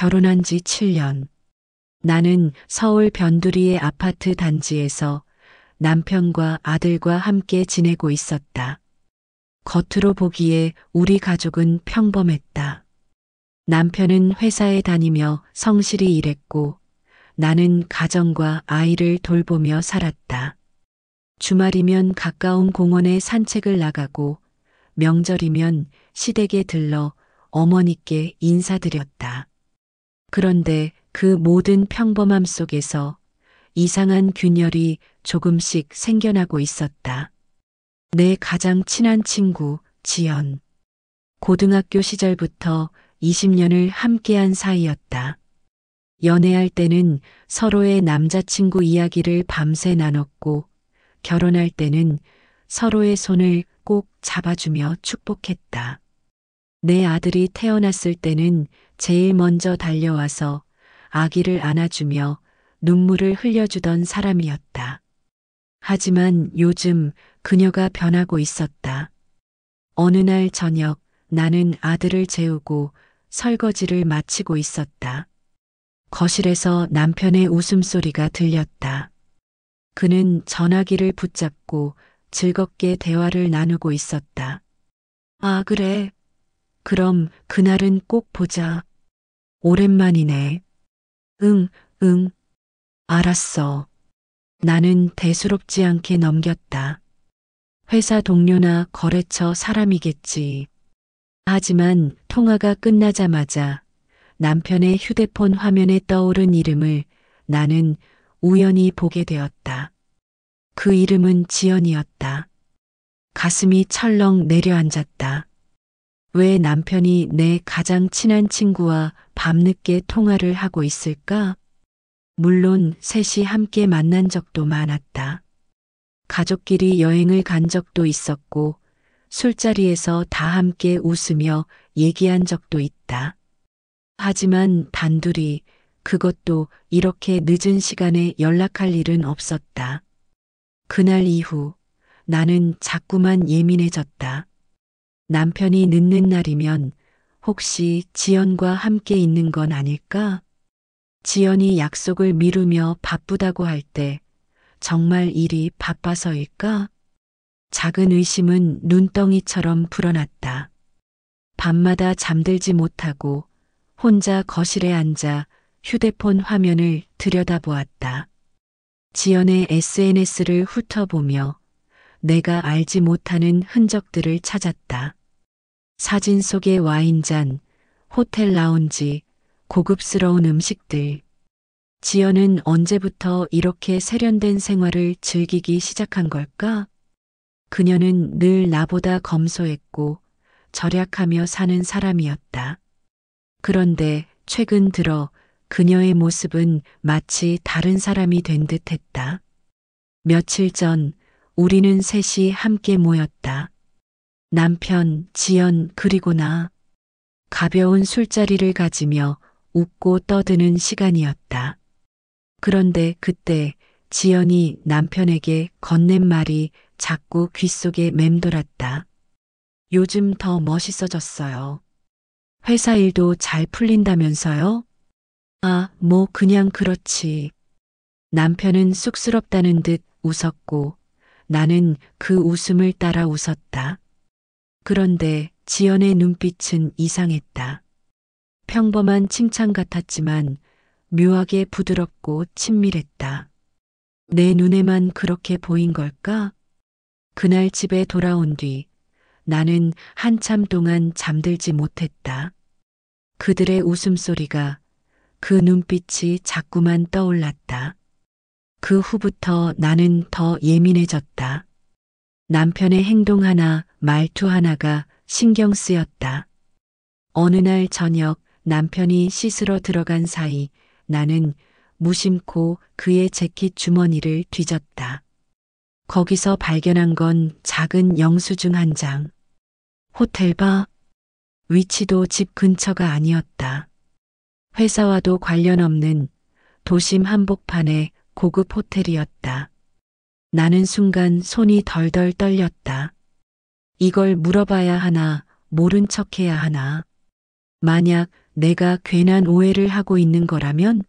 결혼한 지 7년. 나는 서울 변두리의 아파트 단지에서 남편과 아들과 함께 지내고 있었다. 겉으로 보기에 우리 가족은 평범했다. 남편은 회사에 다니며 성실히 일했고 나는 가정과 아이를 돌보며 살았다. 주말이면 가까운 공원에 산책을 나가고 명절이면 시댁에 들러 어머니께 인사드렸다. 그런데 그 모든 평범함 속에서 이상한 균열이 조금씩 생겨나고 있었다. 내 가장 친한 친구, 지연. 고등학교 시절부터 20년을 함께한 사이였다. 연애할 때는 서로의 남자친구 이야기를 밤새 나눴고, 결혼할 때는 서로의 손을 꼭 잡아주며 축복했다. 내 아들이 태어났을 때는 제일 먼저 달려와서 아기를 안아주며 눈물을 흘려주던 사람이었다. 하지만 요즘 그녀가 변하고 있었다. 어느 날 저녁 나는 아들을 재우고 설거지를 마치고 있었다. 거실에서 남편의 웃음소리가 들렸다. 그는 전화기를 붙잡고 즐겁게 대화를 나누고 있었다. 아, 그래. 그럼 그날은 꼭 보자. 오랜만이네. 응, 응. 알았어. 나는 대수롭지 않게 넘겼다. 회사 동료나 거래처 사람이겠지. 하지만 통화가 끝나자마자 남편의 휴대폰 화면에 떠오른 이름을 나는 우연히 보게 되었다. 그 이름은 지연이었다. 가슴이 철렁 내려앉았다. 왜 남편이 내 가장 친한 친구와 밤늦게 통화를 하고 있을까? 물론 셋이 함께 만난 적도 많았다. 가족끼리 여행을 간 적도 있었고 술자리에서 다 함께 웃으며 얘기한 적도 있다. 하지만 단둘이 그것도 이렇게 늦은 시간에 연락할 일은 없었다. 그날 이후 나는 자꾸만 예민해졌다. 남편이 늦는 날이면 혹시 지연과 함께 있는 건 아닐까? 지연이 약속을 미루며 바쁘다고 할 때 정말 일이 바빠서일까? 작은 의심은 눈덩이처럼 불어났다. 밤마다 잠들지 못하고 혼자 거실에 앉아 휴대폰 화면을 들여다보았다. 지연의 SNS를 훑어보며 내가 알지 못하는 흔적들을 찾았다. 사진 속의 와인잔, 호텔 라운지, 고급스러운 음식들. 지연은 언제부터 이렇게 세련된 생활을 즐기기 시작한 걸까? 그녀는 늘 나보다 검소했고 절약하며 사는 사람이었다. 그런데 최근 들어 그녀의 모습은 마치 다른 사람이 된 듯했다. 며칠 전 우리는 셋이 함께 모였다. 남편, 지연, 그리고 나. 가벼운 술자리를 가지며 웃고 떠드는 시간이었다. 그런데 그때 지연이 남편에게 건넨 말이 자꾸 귓속에 맴돌았다. 요즘 더 멋있어졌어요. 회사 일도 잘 풀린다면서요? 아, 뭐 그냥 그렇지. 남편은 쑥스럽다는 듯 웃었고 나는 그 웃음을 따라 웃었다. 그런데 지연의 눈빛은 이상했다. 평범한 칭찬 같았지만 묘하게 부드럽고 친밀했다. 내 눈에만 그렇게 보인 걸까? 그날 집에 돌아온 뒤 나는 한참 동안 잠들지 못했다. 그들의 웃음소리가, 그 눈빛이 자꾸만 떠올랐다. 그 후부터 나는 더 예민해졌다. 남편의 행동 하나, 말투 하나가 신경 쓰였다. 어느 날 저녁 남편이 씻으러 들어간 사이 나는 무심코 그의 재킷 주머니를 뒤졌다. 거기서 발견한 건 작은 영수증 한 장. 호텔바. 위치도 집 근처가 아니었다. 회사와도 관련 없는 도심 한복판의 고급 호텔이었다. 나는 순간 손이 덜덜 떨렸다. 이걸 물어봐야 하나, 모른 척해야 하나. 만약 내가 괜한 오해를 하고 있는 거라면?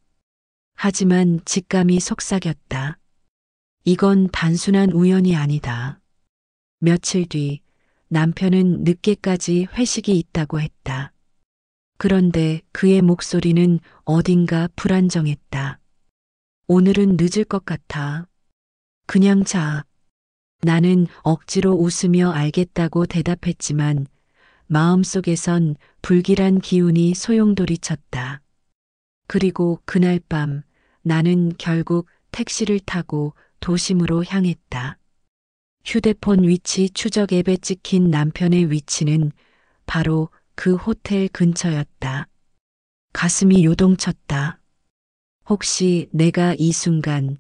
하지만 직감이 속삭였다. 이건 단순한 우연이 아니다. 며칠 뒤 남편은 늦게까지 회식이 있다고 했다. 그런데 그의 목소리는 어딘가 불안정했다. 오늘은 늦을 것 같아. 그냥 자. 나는 억지로 웃으며 알겠다고 대답했지만 마음속에선 불길한 기운이 소용돌이쳤다. 그리고 그날 밤 나는 결국 택시를 타고 도심으로 향했다. 휴대폰 위치 추적 앱에 찍힌 남편의 위치는 바로 그 호텔 근처였다. 가슴이 요동쳤다. 혹시 내가 이 순간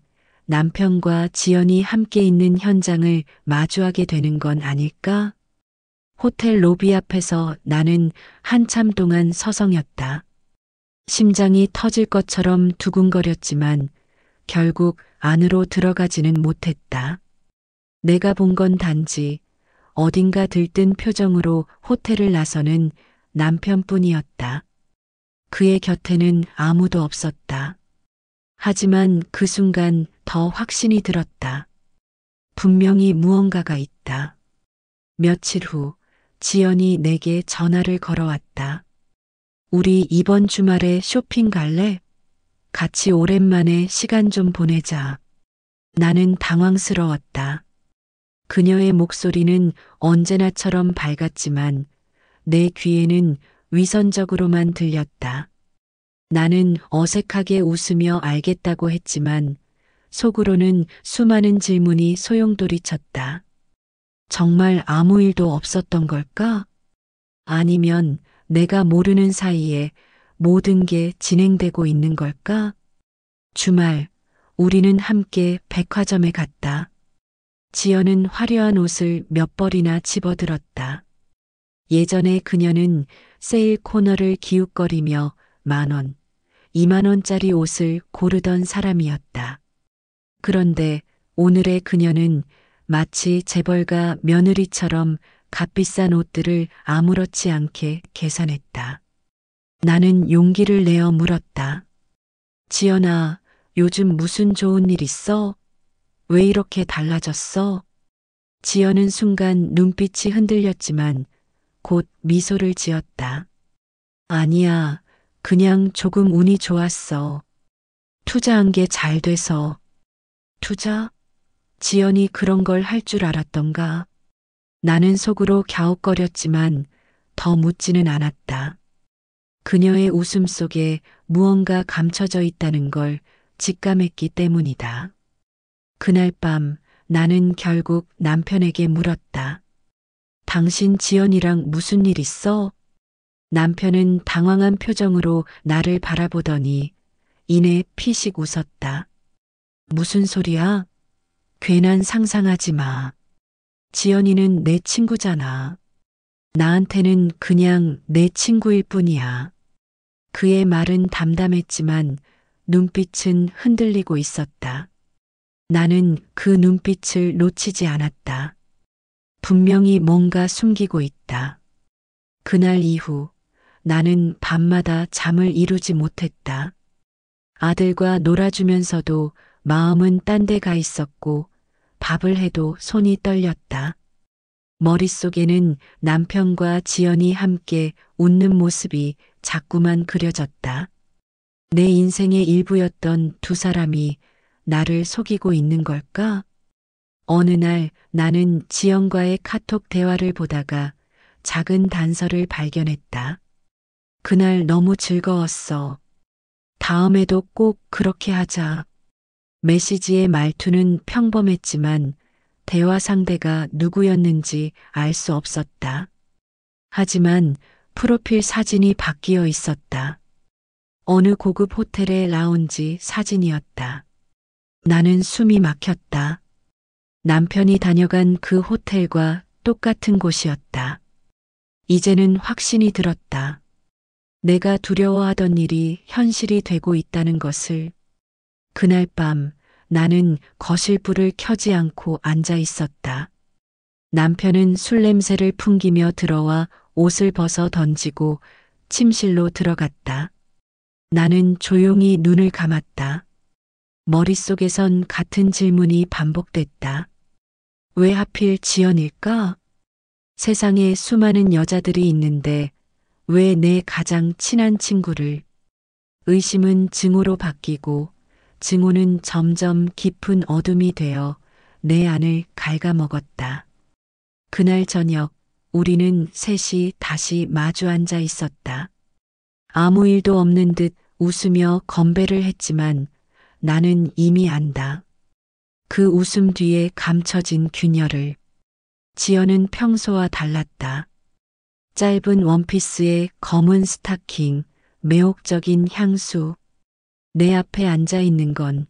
남편과 지연이 함께 있는 현장을 마주하게 되는 건 아닐까? 호텔 로비 앞에서 나는 한참 동안 서성였다. 심장이 터질 것처럼 두근거렸지만 결국 안으로 들어가지는 못했다. 내가 본 건 단지 어딘가 들뜬 표정으로 호텔을 나서는 남편뿐이었다. 그의 곁에는 아무도 없었다. 하지만 그 순간 더 확신이 들었다. 분명히 무언가가 있다. 며칠 후 지연이 내게 전화를 걸어왔다. 우리 이번 주말에 쇼핑 갈래? 같이 오랜만에 시간 좀 보내자. 나는 당황스러웠다. 그녀의 목소리는 언제나처럼 밝았지만 내 귀에는 위선적으로만 들렸다. 나는 어색하게 웃으며 알겠다고 했지만 속으로는 수많은 질문이 소용돌이쳤다. 정말 아무 일도 없었던 걸까? 아니면 내가 모르는 사이에 모든 게 진행되고 있는 걸까? 주말, 우리는 함께 백화점에 갔다. 지연은 화려한 옷을 몇 벌이나 집어들었다. 예전에 그녀는 세일 코너를 기웃거리며 10,000원, 20,000원짜리 옷을 고르던 사람이었다. 그런데 오늘의 그녀는 마치 재벌가 며느리처럼 값비싼 옷들을 아무렇지 않게 계산했다. 나는 용기를 내어 물었다. 지연아, 요즘 무슨 좋은 일 있어? 왜 이렇게 달라졌어? 지연은 순간 눈빛이 흔들렸지만 곧 미소를 지었다. 아니야, 그냥 조금 운이 좋았어. 투자한 게 잘 돼서. 투자? 지연이 그런 걸 할 줄 알았던가? 나는 속으로 갸웃거렸지만 더 묻지는 않았다. 그녀의 웃음 속에 무언가 감춰져 있다는 걸 직감했기 때문이다. 그날 밤 나는 결국 남편에게 물었다. 당신 지연이랑 무슨 일 있어? 남편은 당황한 표정으로 나를 바라보더니 이내 피식 웃었다. 무슨 소리야? 괜한 상상하지 마. 지연이는 내 친구잖아. 나한테는 그냥 내 친구일 뿐이야. 그의 말은 담담했지만 눈빛은 흔들리고 있었다. 나는 그 눈빛을 놓치지 않았다. 분명히 뭔가 숨기고 있다. 그날 이후 나는 밤마다 잠을 이루지 못했다. 아들과 놀아주면서도 마음은 딴 데 가 있었고 밥을 해도 손이 떨렸다. 머릿속에는 남편과 지연이 함께 웃는 모습이 자꾸만 그려졌다. 내 인생의 일부였던 두 사람이 나를 속이고 있는 걸까? 어느 날 나는 지연과의 카톡 대화를 보다가 작은 단서를 발견했다. 그날 너무 즐거웠어. 다음에도 꼭 그렇게 하자. 메시지의 말투는 평범했지만 대화 상대가 누구였는지 알 수 없었다. 하지만 프로필 사진이 바뀌어 있었다. 어느 고급 호텔의 라운지 사진이었다. 나는 숨이 막혔다. 남편이 다녀간 그 호텔과 똑같은 곳이었다. 이제는 확신이 들었다. 내가 두려워하던 일이 현실이 되고 있다는 것을. 그날 밤 나는 거실불을 켜지 않고 앉아 있었다. 남편은 술 냄새를 풍기며 들어와 옷을 벗어 던지고 침실로 들어갔다. 나는 조용히 눈을 감았다. 머릿속에선 같은 질문이 반복됐다. 왜 하필 지연일까? 세상에 수많은 여자들이 있는데 왜 내 가장 친한 친구를? 의심은 증오로 바뀌고 증오는 점점 깊은 어둠이 되어 내 안을 갉아먹었다. 그날 저녁 우리는 셋이 다시 마주 앉아 있었다. 아무 일도 없는 듯 웃으며 건배를 했지만 나는 이미 안다. 그 웃음 뒤에 감춰진 균열을. 지연은 평소와 달랐다. 짧은 원피스에 검은 스타킹, 매혹적인 향수. 내 앞에 앉아 있는 건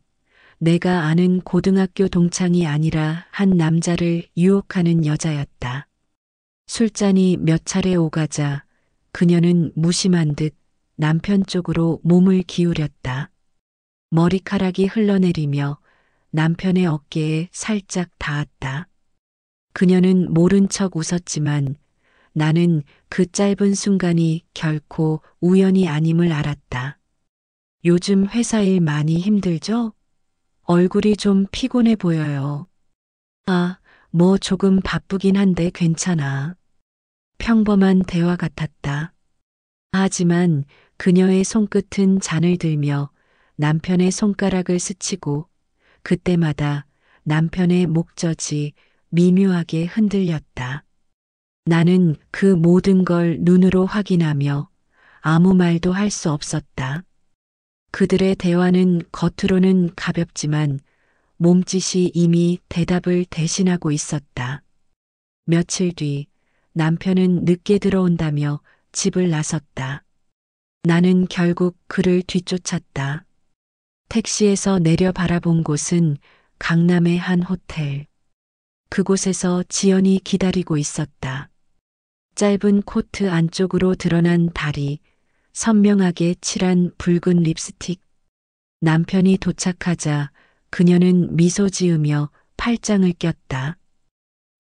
내가 아는 고등학교 동창이 아니라 한 남자를 유혹하는 여자였다. 술잔이 몇 차례 오가자 그녀는 무심한 듯 남편 쪽으로 몸을 기울였다. 머리카락이 흘러내리며 남편의 어깨에 살짝 닿았다. 그녀는 모른 척 웃었지만 나는 그 짧은 순간이 결코 우연이 아님을 알았다. 요즘 회사 일 많이 힘들죠? 얼굴이 좀 피곤해 보여요. 아, 뭐 조금 바쁘긴 한데 괜찮아. 평범한 대화 같았다. 하지만 그녀의 손끝은 잔을 들며 남편의 손가락을 스치고 그때마다 남편의 목젖이 미묘하게 흔들렸다. 나는 그 모든 걸 눈으로 확인하며 아무 말도 할 수 없었다. 그들의 대화는 겉으로는 가볍지만 몸짓이 이미 대답을 대신하고 있었다. 며칠 뒤 남편은 늦게 들어온다며 집을 나섰다. 나는 결국 그를 뒤쫓았다. 택시에서 내려 바라본 곳은 강남의 한 호텔. 그곳에서 지연이 기다리고 있었다. 짧은 코트 안쪽으로 드러난 다리, 선명하게 칠한 붉은 립스틱. 남편이 도착하자 그녀는 미소 지으며 팔짱을 꼈다.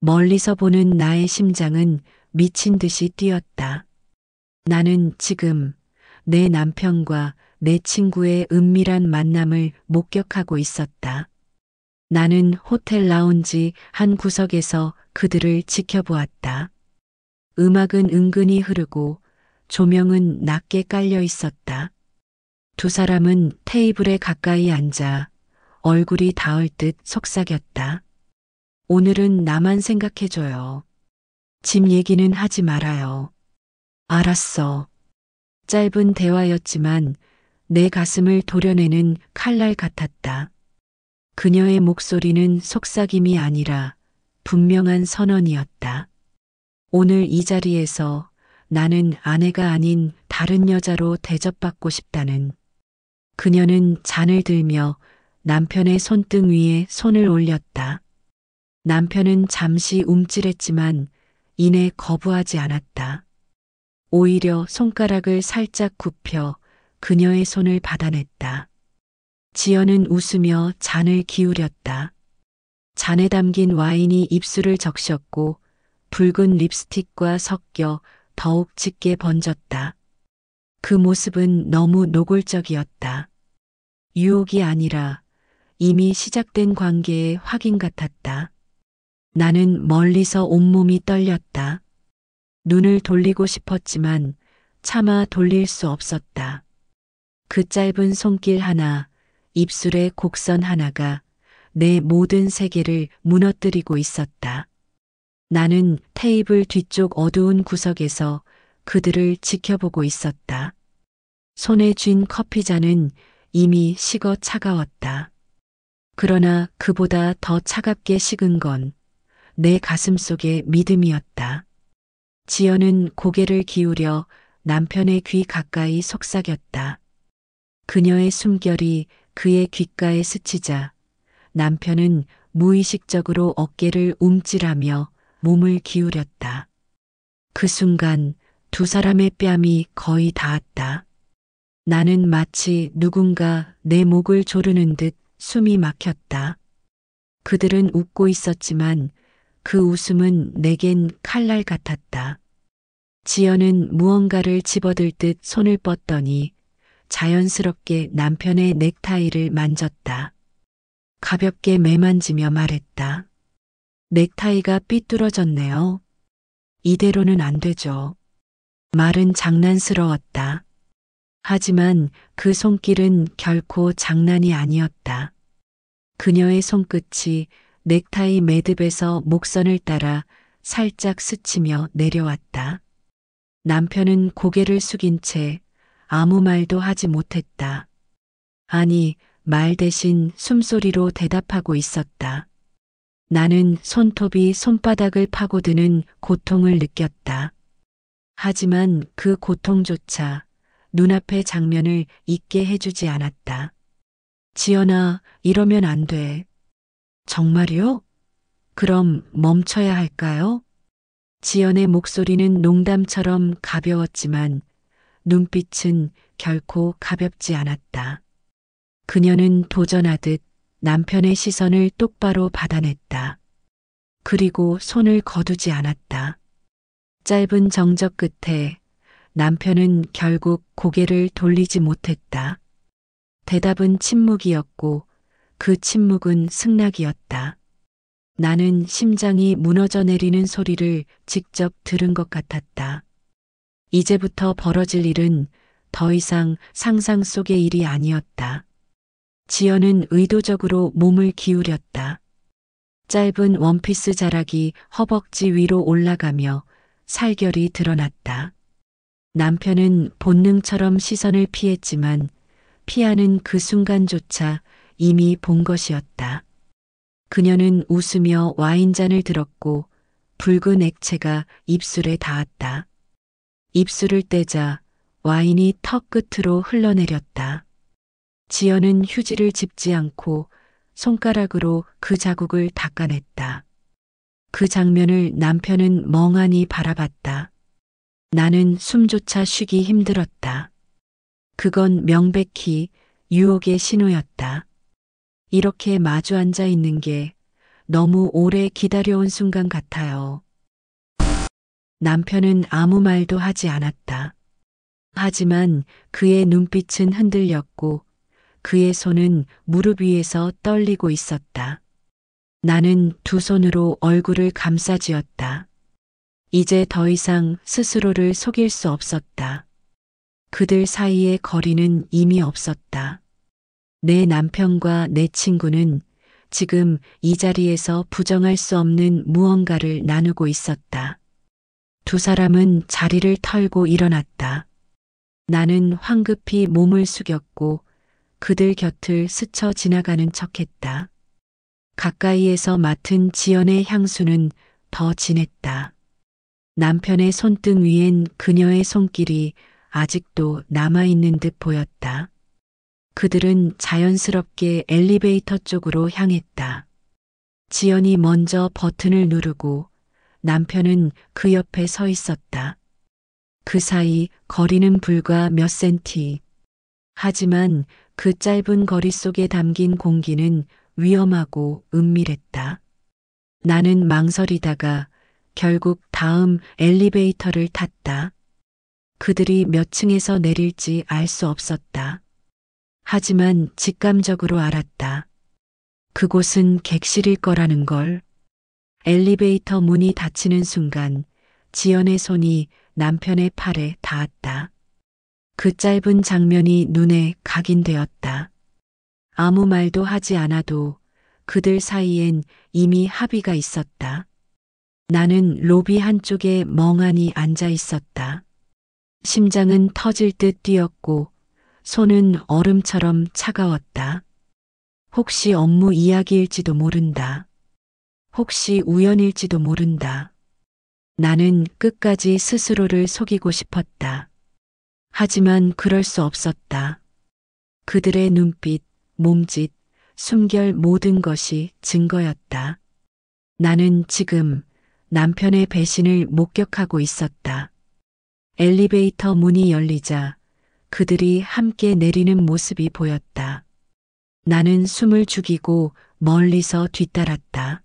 멀리서 보는 나의 심장은 미친 듯이 뛰었다. 나는 지금 내 남편과 내 친구의 은밀한 만남을 목격하고 있었다. 나는 호텔 라운지 한 구석에서 그들을 지켜보았다. 음악은 은근히 흐르고 조명은 낮게 깔려 있었다. 두 사람은 테이블에 가까이 앉아 얼굴이 닿을 듯 속삭였다. 오늘은 나만 생각해줘요. 집 얘기는 하지 말아요. 알았어. 짧은 대화였지만 내 가슴을 도려내는 칼날 같았다. 그녀의 목소리는 속삭임이 아니라 분명한 선언이었다. 오늘 이 자리에서 나는 아내가 아닌 다른 여자로 대접받고 싶다는. 그녀는 잔을 들며 남편의 손등 위에 손을 올렸다. 남편은 잠시 움찔했지만 이내 거부하지 않았다. 오히려 손가락을 살짝 굽혀 그녀의 손을 받아냈다. 지연은 웃으며 잔을 기울였다. 잔에 담긴 와인이 입술을 적셨고 붉은 립스틱과 섞여 더욱 짙게 번졌다. 그 모습은 너무 노골적이었다. 유혹이 아니라 이미 시작된 관계의 확인 같았다. 나는 멀리서 온몸이 떨렸다. 눈을 돌리고 싶었지만 차마 돌릴 수 없었다. 그 짧은 손길 하나, 입술의 곡선 하나가 내 모든 세계를 무너뜨리고 있었다. 나는 테이블 뒤쪽 어두운 구석에서 그들을 지켜보고 있었다. 손에 쥔 커피잔은 이미 식어 차가웠다. 그러나 그보다 더 차갑게 식은 건 내 가슴 속의 믿음이었다. 지연은 고개를 기울여 남편의 귀 가까이 속삭였다. 그녀의 숨결이 그의 귓가에 스치자 남편은 무의식적으로 어깨를 움찔하며 몸을 기울였다. 그 순간 두 사람의 뺨이 거의 닿았다. 나는 마치 누군가 내 목을 조르는 듯 숨이 막혔다. 그들은 웃고 있었지만 그 웃음은 내겐 칼날 같았다. 지연은 무언가를 집어들 듯 손을 뻗더니 자연스럽게 남편의 넥타이를 만졌다. 가볍게 매만지며 말했다. 넥타이가 삐뚤어졌네요. 이대로는 안 되죠. 말은 장난스러웠다. 하지만 그 손길은 결코 장난이 아니었다. 그녀의 손끝이 넥타이 매듭에서 목선을 따라 살짝 스치며 내려왔다. 남편은 고개를 숙인 채 아무 말도 하지 못했다. 아니, 말 대신 숨소리로 대답하고 있었다. 나는 손톱이 손바닥을 파고드는 고통을 느꼈다. 하지만 그 고통조차 눈앞의 장면을 잊게 해주지 않았다. 지연아, 이러면 안 돼. 정말요? 그럼 멈춰야 할까요? 지연의 목소리는 농담처럼 가벼웠지만 눈빛은 결코 가볍지 않았다. 그녀는 도전하듯 남편의 시선을 똑바로 받아냈다. 그리고 손을 거두지 않았다. 짧은 정적 끝에 남편은 결국 고개를 돌리지 못했다. 대답은 침묵이었고 그 침묵은 승낙이었다. 나는 심장이 무너져 내리는 소리를 직접 들은 것 같았다. 이제부터 벌어질 일은 더 이상 상상 속의 일이 아니었다. 지연은 의도적으로 몸을 기울였다. 짧은 원피스 자락이 허벅지 위로 올라가며 살결이 드러났다. 남편은 본능처럼 시선을 피했지만 피하는 그 순간조차 이미 본 것이었다. 그녀는 웃으며 와인잔을 들었고 붉은 액체가 입술에 닿았다. 입술을 떼자 와인이 턱 끝으로 흘러내렸다. 지연은 휴지를 짚지 않고 손가락으로 그 자국을 닦아냈다. 그 장면을 남편은 멍하니 바라봤다. 나는 숨조차 쉬기 힘들었다. 그건 명백히 유혹의 신호였다. 이렇게 마주 앉아 있는 게 너무 오래 기다려온 순간 같아요. 남편은 아무 말도 하지 않았다. 하지만 그의 눈빛은 흔들렸고 그의 손은 무릎 위에서 떨리고 있었다. 나는 두 손으로 얼굴을 감싸쥐었다. 이제 더 이상 스스로를 속일 수 없었다. 그들 사이의 거리는 이미 없었다. 내 남편과 내 친구는 지금 이 자리에서 부정할 수 없는 무언가를 나누고 있었다. 두 사람은 자리를 털고 일어났다. 나는 황급히 몸을 숙였고 그들 곁을 스쳐 지나가는 척했다. 가까이에서 맡은 지연의 향수는 더 진했다. 남편의 손등 위엔 그녀의 손길이 아직도 남아있는 듯 보였다. 그들은 자연스럽게 엘리베이터 쪽으로 향했다. 지연이 먼저 버튼을 누르고 남편은 그 옆에 서 있었다. 그 사이 거리는 불과 몇 센티. 하지만 그 짧은 거리 속에 담긴 공기는 위험하고 은밀했다. 나는 망설이다가 결국 다음 엘리베이터를 탔다. 그들이 몇 층에서 내릴지 알 수 없었다. 하지만 직감적으로 알았다. 그곳은 객실일 거라는 걸. 엘리베이터 문이 닫히는 순간 지연의 손이 남편의 팔에 닿았다. 그 짧은 장면이 눈에 각인되었다. 아무 말도 하지 않아도 그들 사이엔 이미 합의가 있었다. 나는 로비 한쪽에 멍하니 앉아 있었다. 심장은 터질 듯 뛰었고 손은 얼음처럼 차가웠다. 혹시 업무 이야기일지도 모른다. 혹시 우연일지도 모른다. 나는 끝까지 스스로를 속이고 싶었다. 하지만 그럴 수 없었다. 그들의 눈빛, 몸짓, 숨결 모든 것이 증거였다. 나는 지금 남편의 배신을 목격하고 있었다. 엘리베이터 문이 열리자 그들이 함께 내리는 모습이 보였다. 나는 숨을 죽이고 멀리서 뒤따랐다.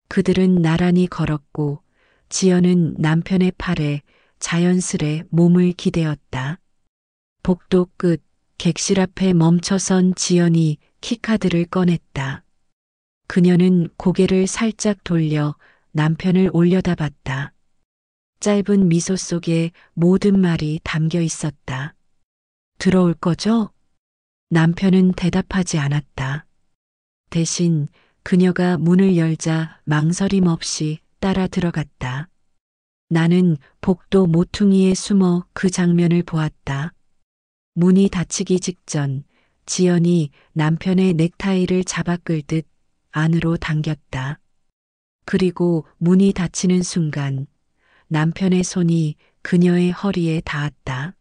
그들은 나란히 걸었고 지연은 남편의 팔에 자연스레 몸을 기대었다. 복도 끝 객실 앞에 멈춰선 지연이 키카드를 꺼냈다. 그녀는 고개를 살짝 돌려 남편을 올려다봤다. 짧은 미소 속에 모든 말이 담겨 있었다. 들어올 거죠? 남편은 대답하지 않았다. 대신 그녀가 문을 열자 망설임 없이 따라 들어갔다. 나는 복도 모퉁이에 숨어 그 장면을 보았다. 문이 닫히기 직전 지연이 남편의 넥타이를 잡아 끌듯 안으로 당겼다. 그리고 문이 닫히는 순간 남편의 손이 그녀의 허리에 닿았다.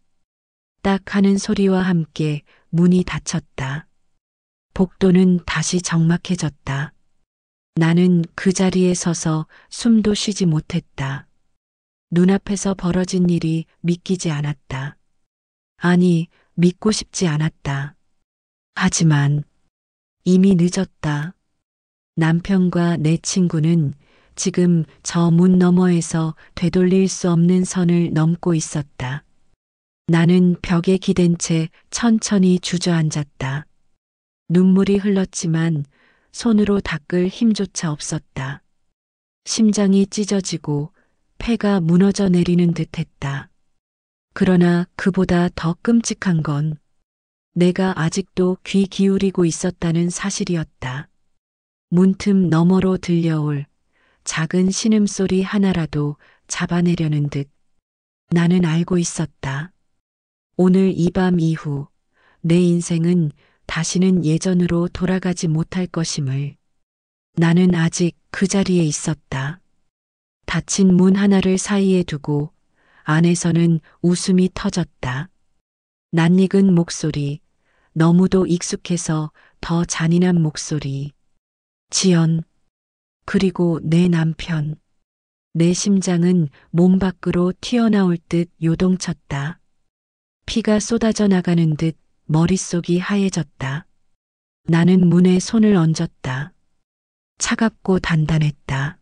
딱 하는 소리와 함께 문이 닫혔다. 복도는 다시 적막해졌다. 나는 그 자리에 서서 숨도 쉬지 못했다. 눈앞에서 벌어진 일이 믿기지 않았다. 아니, 믿고 싶지 않았다. 하지만 이미 늦었다. 남편과 내 친구는 지금 저 문 너머에서 되돌릴 수 없는 선을 넘고 있었다. 나는 벽에 기댄 채 천천히 주저앉았다. 눈물이 흘렀지만 손으로 닦을 힘조차 없었다. 심장이 찢어지고 폐가 무너져 내리는 듯했다. 그러나 그보다 더 끔찍한 건 내가 아직도 귀 기울이고 있었다는 사실이었다. 문틈 너머로 들려올 작은 신음소리 하나라도 잡아내려는 듯 나는 알고 있었다. 오늘 이 밤 이후 내 인생은 다시는 예전으로 돌아가지 못할 것임을. 나는 아직 그 자리에 있었다. 닫힌 문 하나를 사이에 두고 안에서는 웃음이 터졌다. 낯익은 목소리, 너무도 익숙해서 더 잔인한 목소리. 지연, 그리고 내 남편. 내 심장은 몸 밖으로 튀어나올 듯 요동쳤다. 피가 쏟아져 나가는 듯 머릿속이 하얘졌다. 나는 문에 손을 얹었다. 차갑고 단단했다.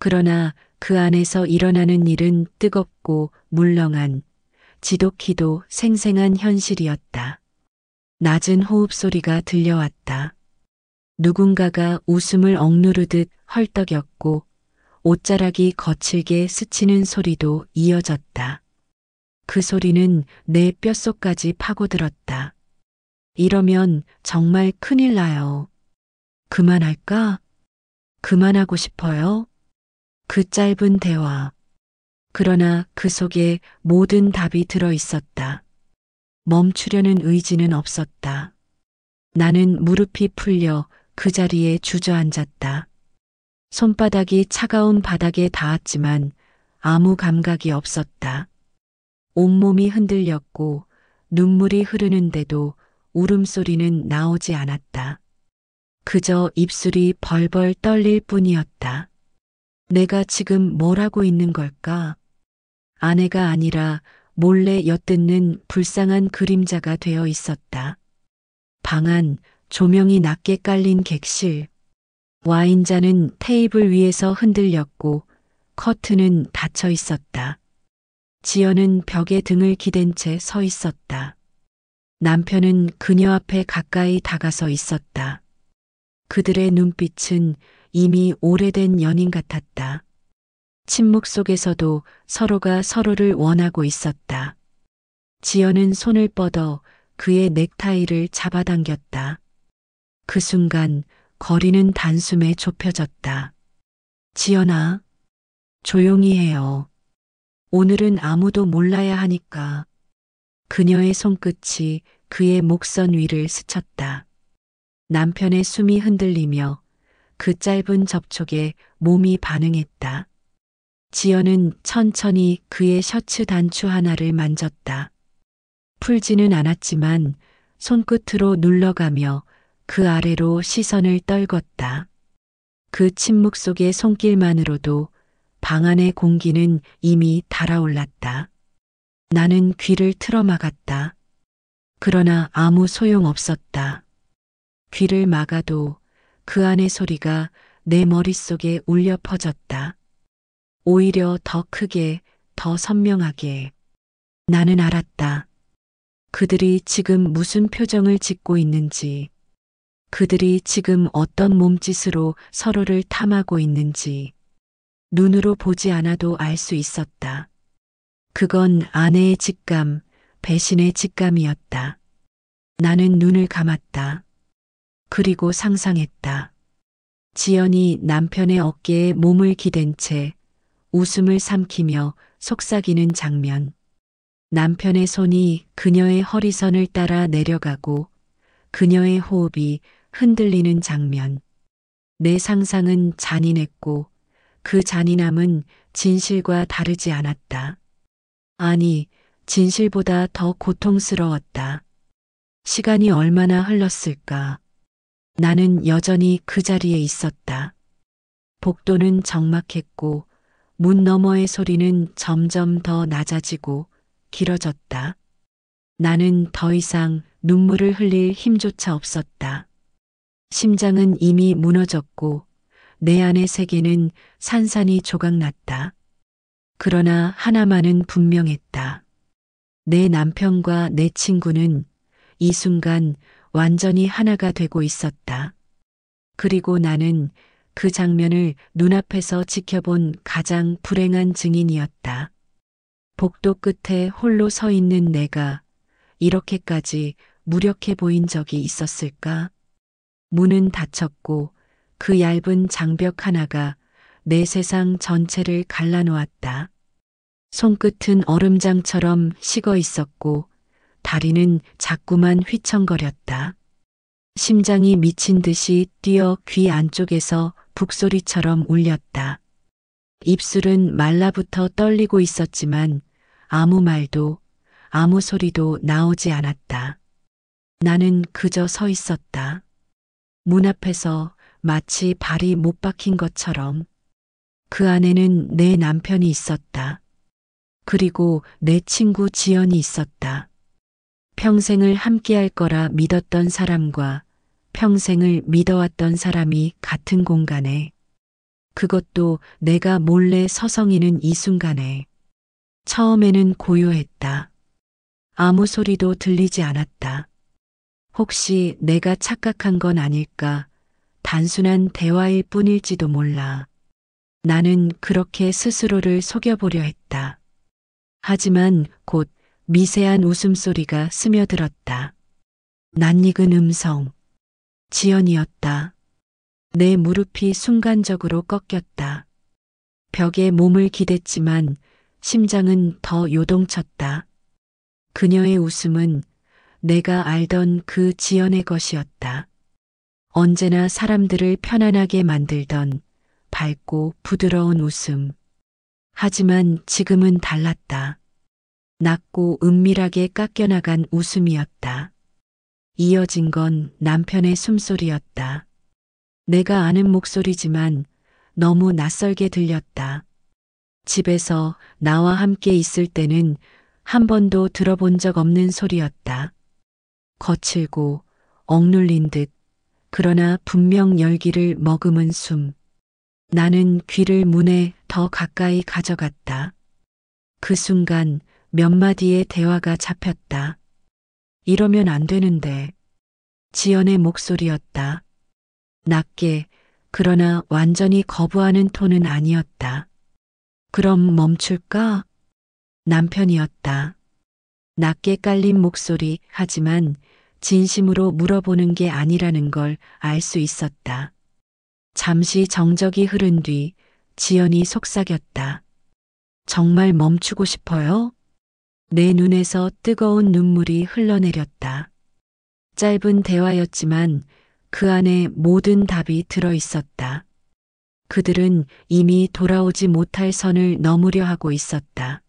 그러나 그 안에서 일어나는 일은 뜨겁고 물렁한, 지독히도 생생한 현실이었다. 낮은 호흡 소리가 들려왔다. 누군가가 웃음을 억누르듯 헐떡였고 옷자락이 거칠게 스치는 소리도 이어졌다. 그 소리는 내 뼛속까지 파고들었다. 이러면 정말 큰일 나요. 그만할까? 그만하고 싶어요? 그 짧은 대화. 그러나 그 속에 모든 답이 들어 있었다. 멈추려는 의지는 없었다. 나는 무릎이 풀려 그 자리에 주저앉았다. 손바닥이 차가운 바닥에 닿았지만 아무 감각이 없었다. 온몸이 흔들렸고 눈물이 흐르는데도 울음소리는 나오지 않았다. 그저 입술이 벌벌 떨릴 뿐이었다. 내가 지금 뭘 하고 있는 걸까? 아내가 아니라 몰래 엿듣는 불쌍한 그림자가 되어 있었다. 방 안 조명이 낮게 깔린 객실. 와인잔은 테이블 위에서 흔들렸고 커튼은 닫혀 있었다. 지연은 벽에 등을 기댄 채 서 있었다. 남편은 그녀 앞에 가까이 다가서 있었다. 그들의 눈빛은 이미 오래된 연인 같았다. 침묵 속에서도 서로가 서로를 원하고 있었다. 지연은 손을 뻗어 그의 넥타이를 잡아당겼다. 그 순간 거리는 단숨에 좁혀졌다. 지연아, 조용히 해요. 오늘은 아무도 몰라야 하니까. 그녀의 손끝이 그의 목선 위를 스쳤다. 남편의 숨이 흔들리며 그 짧은 접촉에 몸이 반응했다. 지연은 천천히 그의 셔츠 단추 하나를 만졌다. 풀지는 않았지만 손끝으로 눌러가며 그 아래로 시선을 떨궜다. 그 침묵 속의 손길만으로도 방 안의 공기는 이미 달아올랐다. 나는 귀를 틀어막았다. 그러나 아무 소용 없었다. 귀를 막아도 그 안의 소리가 내 머릿속에 울려 퍼졌다. 오히려 더 크게, 더 선명하게. 나는 알았다. 그들이 지금 무슨 표정을 짓고 있는지, 그들이 지금 어떤 몸짓으로 서로를 탐하고 있는지, 눈으로 보지 않아도 알 수 있었다. 그건 아내의 직감, 배신의 직감이었다. 나는 눈을 감았다. 그리고 상상했다. 지연이 남편의 어깨에 몸을 기댄 채 웃음을 삼키며 속삭이는 장면. 남편의 손이 그녀의 허리선을 따라 내려가고 그녀의 호흡이 흔들리는 장면. 내 상상은 잔인했고 그 잔인함은 진실과 다르지 않았다. 아니, 진실보다 더 고통스러웠다. 시간이 얼마나 흘렀을까? 나는 여전히 그 자리에 있었다. 복도는 적막했고 문 너머의 소리는 점점 더 낮아지고 길어졌다. 나는 더 이상 눈물을 흘릴 힘조차 없었다. 심장은 이미 무너졌고 내 안의 세계는 산산이 조각났다. 그러나 하나만은 분명했다. 내 남편과 내 친구는 이 순간 완전히 하나가 되고 있었다. 그리고 나는 그 장면을 눈앞에서 지켜본 가장 불행한 증인이었다. 복도 끝에 홀로 서 있는 내가 이렇게까지 무력해 보인 적이 있었을까? 문은 닫혔고 그 얇은 장벽 하나가 내 세상 전체를 갈라놓았다. 손끝은 얼음장처럼 식어 있었고 다리는 자꾸만 휘청거렸다. 심장이 미친 듯이 뛰어 귀 안쪽에서 북소리처럼 울렸다. 입술은 말라붙어 떨리고 있었지만 아무 말도 아무 소리도 나오지 않았다. 나는 그저 서 있었다. 문 앞에서 마치 발이 못 박힌 것처럼. 그 안에는 내 남편이 있었다. 그리고 내 친구 지연이 있었다. 평생을 함께할 거라 믿었던 사람과 평생을 믿어왔던 사람이 같은 공간에. 그것도 내가 몰래 서성이는 이 순간에. 처음에는 고요했다. 아무 소리도 들리지 않았다. 혹시 내가 착각한 건 아닐까? 단순한 대화일 뿐일지도 몰라. 나는 그렇게 스스로를 속여보려 했다. 하지만 곧 미세한 웃음소리가 스며들었다. 낯익은 음성. 지연이었다. 내 무릎이 순간적으로 꺾였다. 벽에 몸을 기댔지만 심장은 더 요동쳤다. 그녀의 웃음은 내가 알던 그 지연의 것이었다. 언제나 사람들을 편안하게 만들던 밝고 부드러운 웃음. 하지만 지금은 달랐다. 낮고 은밀하게 깎여나간 웃음이었다. 이어진 건 남편의 숨소리였다. 내가 아는 목소리지만 너무 낯설게 들렸다. 집에서 나와 함께 있을 때는 한 번도 들어본 적 없는 소리였다. 거칠고 억눌린 듯, 그러나 분명 열기를 머금은 숨. 나는 귀를 문에 더 가까이 가져갔다. 그 순간 몇 마디의 대화가 잡혔다. 이러면 안 되는데. 지연의 목소리였다. 낮게, 그러나 완전히 거부하는 톤은 아니었다. 그럼 멈출까? 남편이었다. 낮게 깔린 목소리, 하지만 진심으로 물어보는 게 아니라는 걸 알 수 있었다. 잠시 정적이 흐른 뒤 지연이 속삭였다. 정말 멈추고 싶어요? 내 눈에서 뜨거운 눈물이 흘러내렸다. 짧은 대화였지만 그 안에 모든 답이 들어 있었다. 그들은 이미 돌아오지 못할 선을 넘으려 하고 있었다.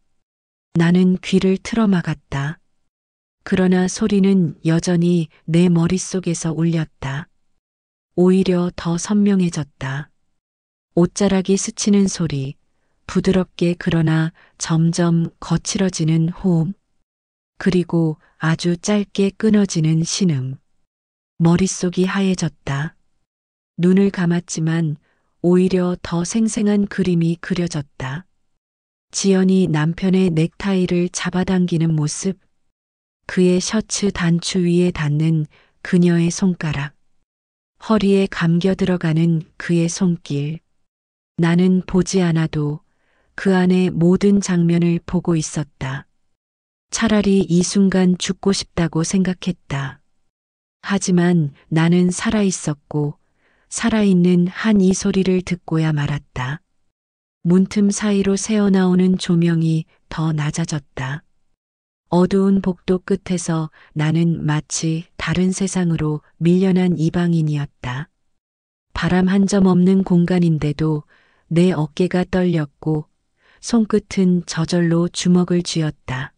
나는 귀를 틀어막았다. 그러나 소리는 여전히 내 머릿속에서 울렸다. 오히려 더 선명해졌다. 옷자락이 스치는 소리, 부드럽게 그러나 점점 거칠어지는 호흡, 그리고 아주 짧게 끊어지는 신음. 머릿속이 하얘졌다. 눈을 감았지만 오히려 더 생생한 그림이 그려졌다. 지연이 남편의 넥타이를 잡아당기는 모습, 그의 셔츠 단추 위에 닿는 그녀의 손가락, 허리에 감겨 들어가는 그의 손길. 나는 보지 않아도 그 안의 모든 장면을 보고 있었다. 차라리 이 순간 죽고 싶다고 생각했다. 하지만 나는 살아 있었고 살아있는 한 이 소리를 듣고야 말았다. 문틈 사이로 새어나오는 조명이 더 낮아졌다. 어두운 복도 끝에서 나는 마치 다른 세상으로 밀려난 이방인이었다. 바람 한 점 없는 공간인데도 내 어깨가 떨렸고 손끝은 저절로 주먹을 쥐었다.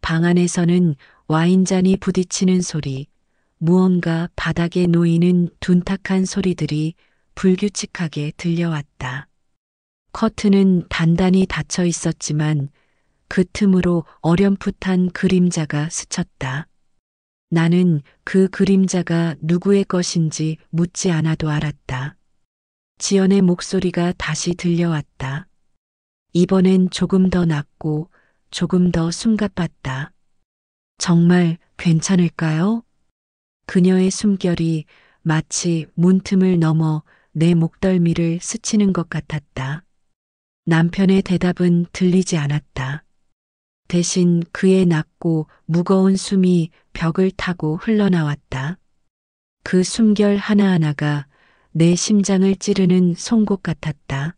방 안에서는 와인잔이 부딪히는 소리, 무언가 바닥에 놓이는 둔탁한 소리들이 불규칙하게 들려왔다. 커튼은 단단히 닫혀 있었지만 그 틈으로 어렴풋한 그림자가 스쳤다. 나는 그 그림자가 누구의 것인지 묻지 않아도 알았다. 지연의 목소리가 다시 들려왔다. 이번엔 조금 더 낮고 조금 더 숨가빴다. 정말 괜찮을까요? 그녀의 숨결이 마치 문틈을 넘어 내 목덜미를 스치는 것 같았다. 남편의 대답은 들리지 않았다. 대신 그의 낮고 무거운 숨이 벽을 타고 흘러나왔다. 그 숨결 하나하나가 내 심장을 찌르는 송곳 같았다.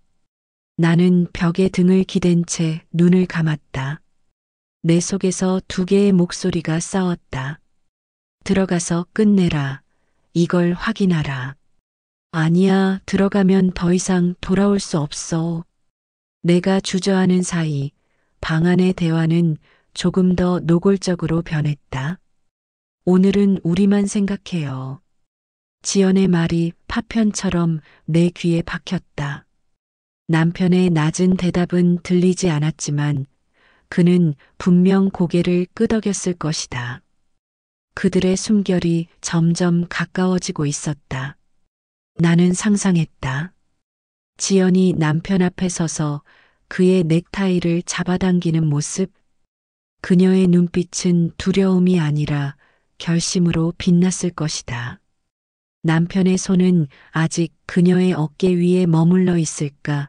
나는 벽에 등을 기댄 채 눈을 감았다. 내 속에서 두 개의 목소리가 싸웠다. 들어가서 끝내라. 이걸 확인하라. 아니야, 들어가면 더 이상 돌아올 수 없어. 내가 주저하는 사이 방 안의 대화는 조금 더 노골적으로 변했다. 오늘은 우리만 생각해요. 지연의 말이 파편처럼 내 귀에 박혔다. 남편의 낮은 대답은 들리지 않았지만 그는 분명 고개를 끄덕였을 것이다. 그들의 숨결이 점점 가까워지고 있었다. 나는 상상했다. 지연이 남편 앞에 서서 그의 넥타이를 잡아당기는 모습, 그녀의 눈빛은 두려움이 아니라 결심으로 빛났을 것이다. 남편의 손은 아직 그녀의 어깨 위에 머물러 있을까?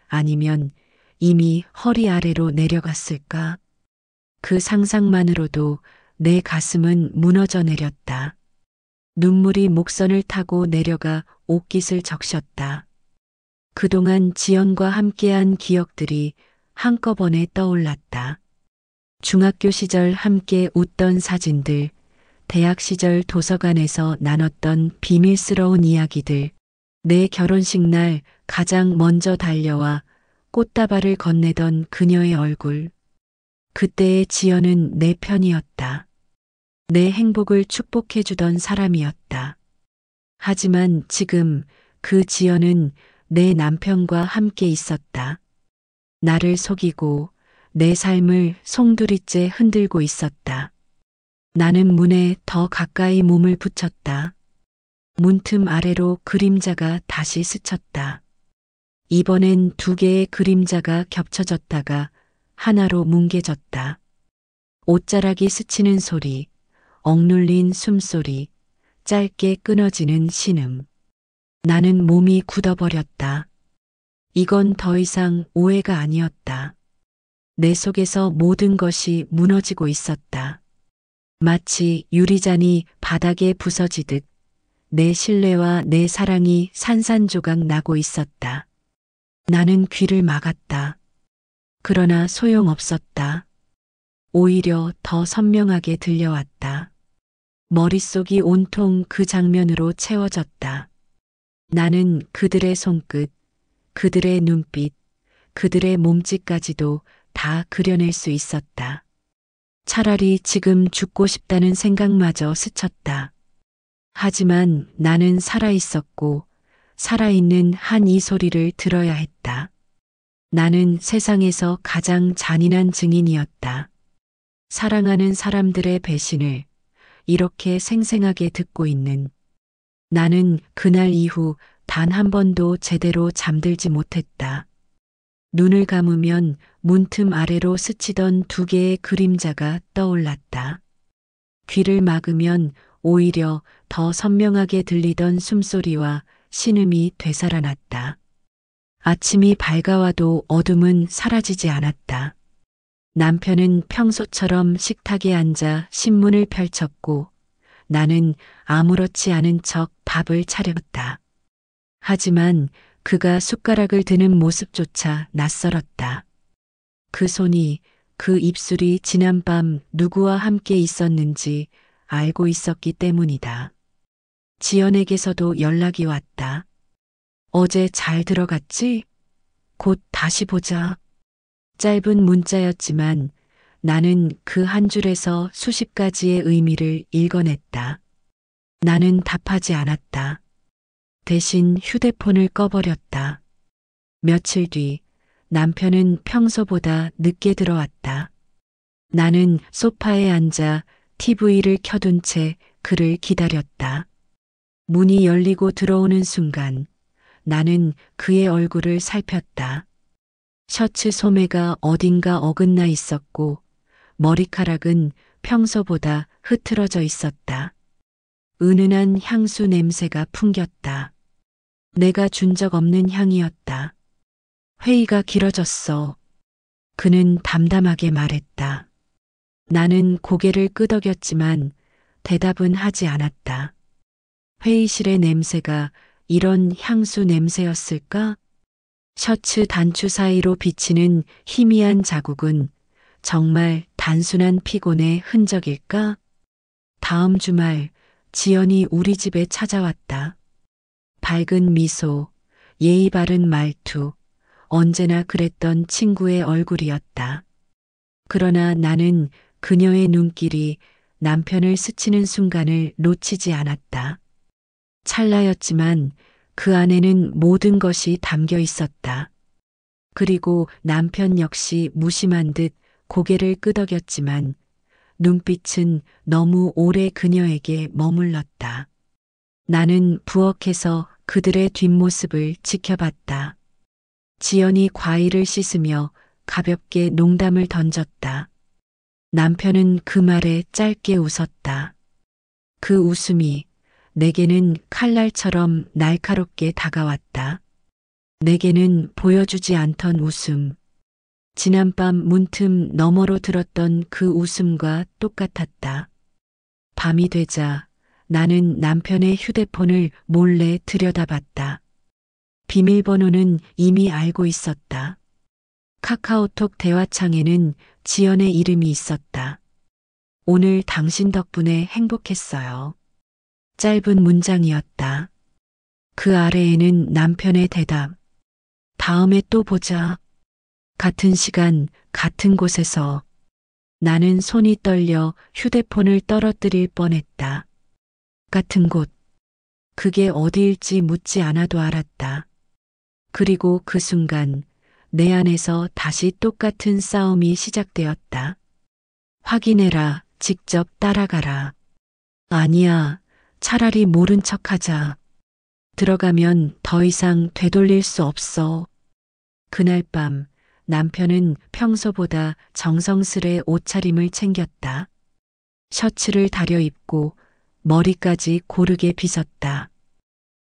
아니면 이미 허리 아래로 내려갔을까? 그 상상만으로도 내 가슴은 무너져 내렸다. 눈물이 목선을 타고 내려가 옷깃을 적셨다. 그동안 지연과 함께한 기억들이 한꺼번에 떠올랐다. 중학교 시절 함께 웃던 사진들, 대학 시절 도서관에서 나눴던 비밀스러운 이야기들, 내 결혼식 날 가장 먼저 달려와 꽃다발을 건네던 그녀의 얼굴. 그때의 지연은 내 편이었다. 내 행복을 축복해주던 사람이었다. 하지만 지금 그 지연은 내 남편과 함께 있었다. 나를 속이고 내 삶을 송두리째 흔들고 있었다. 나는 문에 더 가까이 몸을 붙였다. 문틈 아래로 그림자가 다시 스쳤다. 이번엔 두 개의 그림자가 겹쳐졌다가 하나로 뭉개졌다. 옷자락이 스치는 소리, 억눌린 숨소리, 짧게 끊어지는 신음. 나는 몸이 굳어버렸다. 이건 더 이상 오해가 아니었다. 내 속에서 모든 것이 무너지고 있었다. 마치 유리잔이 바닥에 부서지듯 내 신뢰와 내 사랑이 산산조각 나고 있었다. 나는 귀를 막았다. 그러나 소용없었다. 오히려 더 선명하게 들려왔다. 머릿속이 온통 그 장면으로 채워졌다. 나는 그들의 손끝, 그들의 눈빛, 그들의 몸짓까지도 다 그려낼 수 있었다. 차라리 지금 죽고 싶다는 생각마저 스쳤다. 하지만 나는 살아있었고 살아있는 한 이 소리를 들어야 했다. 나는 세상에서 가장 잔인한 증인이었다. 사랑하는 사람들의 배신을 이렇게 생생하게 듣고 있는 나는 그날 이후 단 한 번도 제대로 잠들지 못했다. 눈을 감으면 문틈 아래로 스치던 두 개의 그림자가 떠올랐다. 귀를 막으면 오히려 더 선명하게 들리던 숨소리와 신음이 되살아났다. 아침이 밝아와도 어둠은 사라지지 않았다. 남편은 평소처럼 식탁에 앉아 신문을 펼쳤고 나는 아무렇지 않은 척 밥을 차렸다. 하지만 그가 숟가락을 드는 모습조차 낯설었다. 그 손이, 그 입술이 지난밤 누구와 함께 있었는지 알고 있었기 때문이다. 지연에게서도 연락이 왔다. 어제 잘 들어갔지? 곧 다시 보자. 짧은 문자였지만 나는 그 한 줄에서 수십 가지의 의미를 읽어냈다. 나는 답하지 않았다. 대신 휴대폰을 꺼버렸다. 며칠 뒤 남편은 평소보다 늦게 들어왔다. 나는 소파에 앉아 TV를 켜둔 채 그를 기다렸다. 문이 열리고 들어오는 순간 나는 그의 얼굴을 살폈다. 셔츠 소매가 어딘가 어긋나 있었고 머리카락은 평소보다 흐트러져 있었다. 은은한 향수 냄새가 풍겼다. 내가 준 적 없는 향이었다. 회의가 길어졌어. 그는 담담하게 말했다. 나는 고개를 끄덕였지만 대답은 하지 않았다. 회의실의 냄새가 이런 향수 냄새였을까? 셔츠 단추 사이로 비치는 희미한 자국은 정말 단순한 피곤의 흔적일까? 다음 주말 지연이 우리 집에 찾아왔다. 밝은 미소, 예의 바른 말투, 언제나 그랬던 친구의 얼굴이었다. 그러나 나는 그녀의 눈길이 남편을 스치는 순간을 놓치지 않았다. 찰나였지만 그 안에는 모든 것이 담겨 있었다. 그리고 남편 역시 무심한 듯 고개를 끄덕였지만 눈빛은 너무 오래 그녀에게 머물렀다. 나는 부엌에서 그들의 뒷모습을 지켜봤다. 지연이 과일을 씻으며 가볍게 농담을 던졌다. 남편은 그 말에 짧게 웃었다. 그 웃음이 내게는 칼날처럼 날카롭게 다가왔다. 내게는 보여주지 않던 웃음. 지난밤 문틈 너머로 들었던 그 웃음과 똑같았다. 밤이 되자 나는 남편의 휴대폰을 몰래 들여다봤다. 비밀번호는 이미 알고 있었다. 카카오톡 대화창에는 지연의 이름이 있었다. 오늘 당신 덕분에 행복했어요. 짧은 문장이었다. 그 아래에는 남편의 대답. 다음에 또 보자. 같은 시간, 같은 곳에서 나는 손이 떨려 휴대폰을 떨어뜨릴 뻔했다. 같은 곳. 그게 어디일지 묻지 않아도 알았다. 그리고 그 순간 내 안에서 다시 똑같은 싸움이 시작되었다. 확인해라, 직접 따라가라. 아니야, 차라리 모른 척하자. 들어가면 더 이상 되돌릴 수 없어. 그날 밤 남편은 평소보다 정성스레 옷차림을 챙겼다. 셔츠를 다려 입고 머리까지 고르게 빗었다.